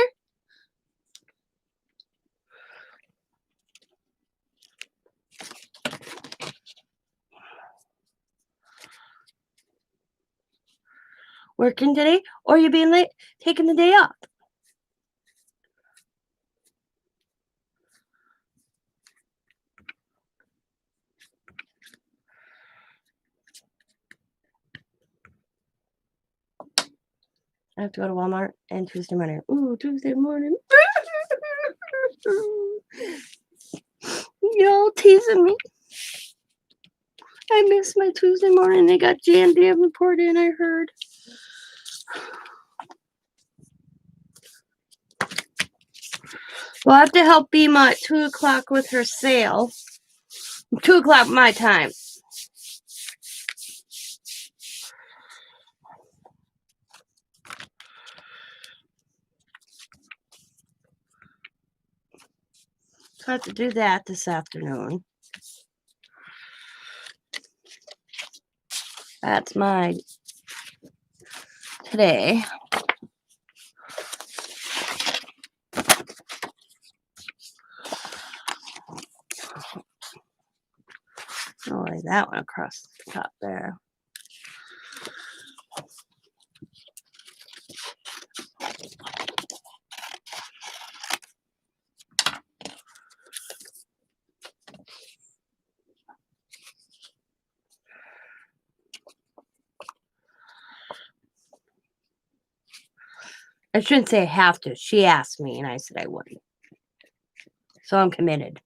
Working today? Or are you being late, taking the day off? I have to go to Walmart and Tuesday morning. Ooh, Tuesday morning. Y'all teasing me. I missed my Tuesday morning. They got Jan Davenport in, I heard. We'll have to help Bima at 2 o'clock with her sale. 2 o'clock my time. So I have to do that this afternoon. That's my today. I'll lay that one across the top there. I shouldn't say I have to. She asked me, and I said I wouldn't. So I'm committed.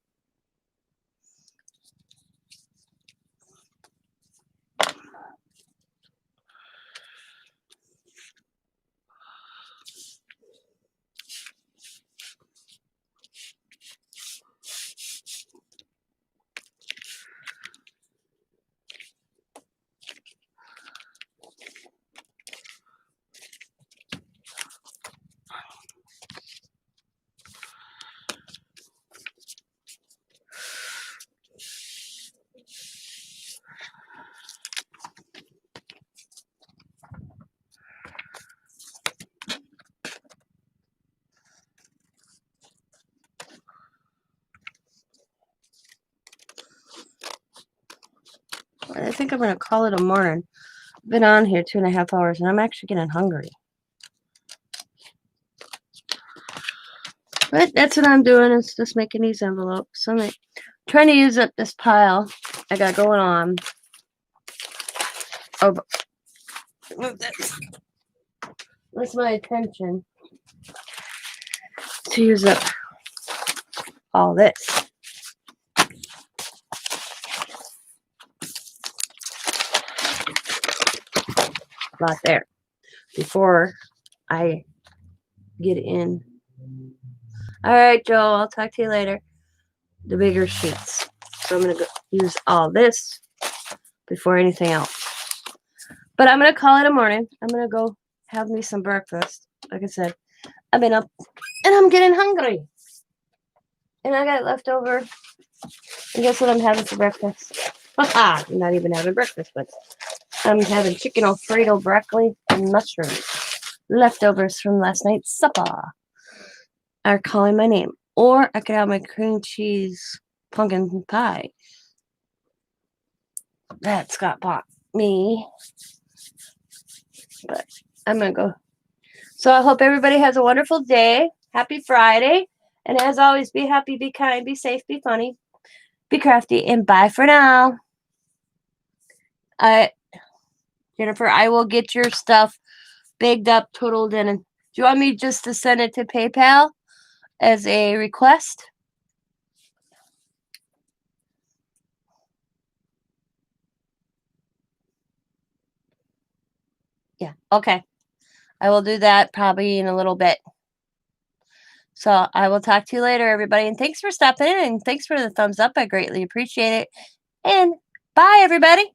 I think I'm going to call it a morning. I've been on here 2.5 hours, and I'm actually getting hungry. But that's what I'm doing, is just making these envelopes. So I'm trying to use up this pile I got going on. Oh, that's my attention to use up all this. Lot there before I get in. All right, Joe, I'll talk to you later. The bigger sheets. So I'm going to use all this before anything else. But I'm going to call it a morning. I'm going to go have me some breakfast. Like I said, I've been up and I'm getting hungry. And I got leftover. And guess what I'm having for breakfast? I'm not even having breakfast, but I'm having chicken Alfredo, broccoli, and mushrooms. Leftovers from last night's supper are calling my name. Or I could have my cream cheese pumpkin pie that Scott bought me. But I'm going to go. So I hope everybody has a wonderful day. Happy Friday. And as always, be happy, be kind, be safe, be funny, be crafty, and bye for now. Jennifer, I will get your stuff bagged up, totaled in. And do you want me just to send it to PayPal as a request? Yeah, okay. I will do that probably in a little bit. So I will talk to you later, everybody. And thanks for stopping in. And thanks for the thumbs up. I greatly appreciate it. And bye, everybody.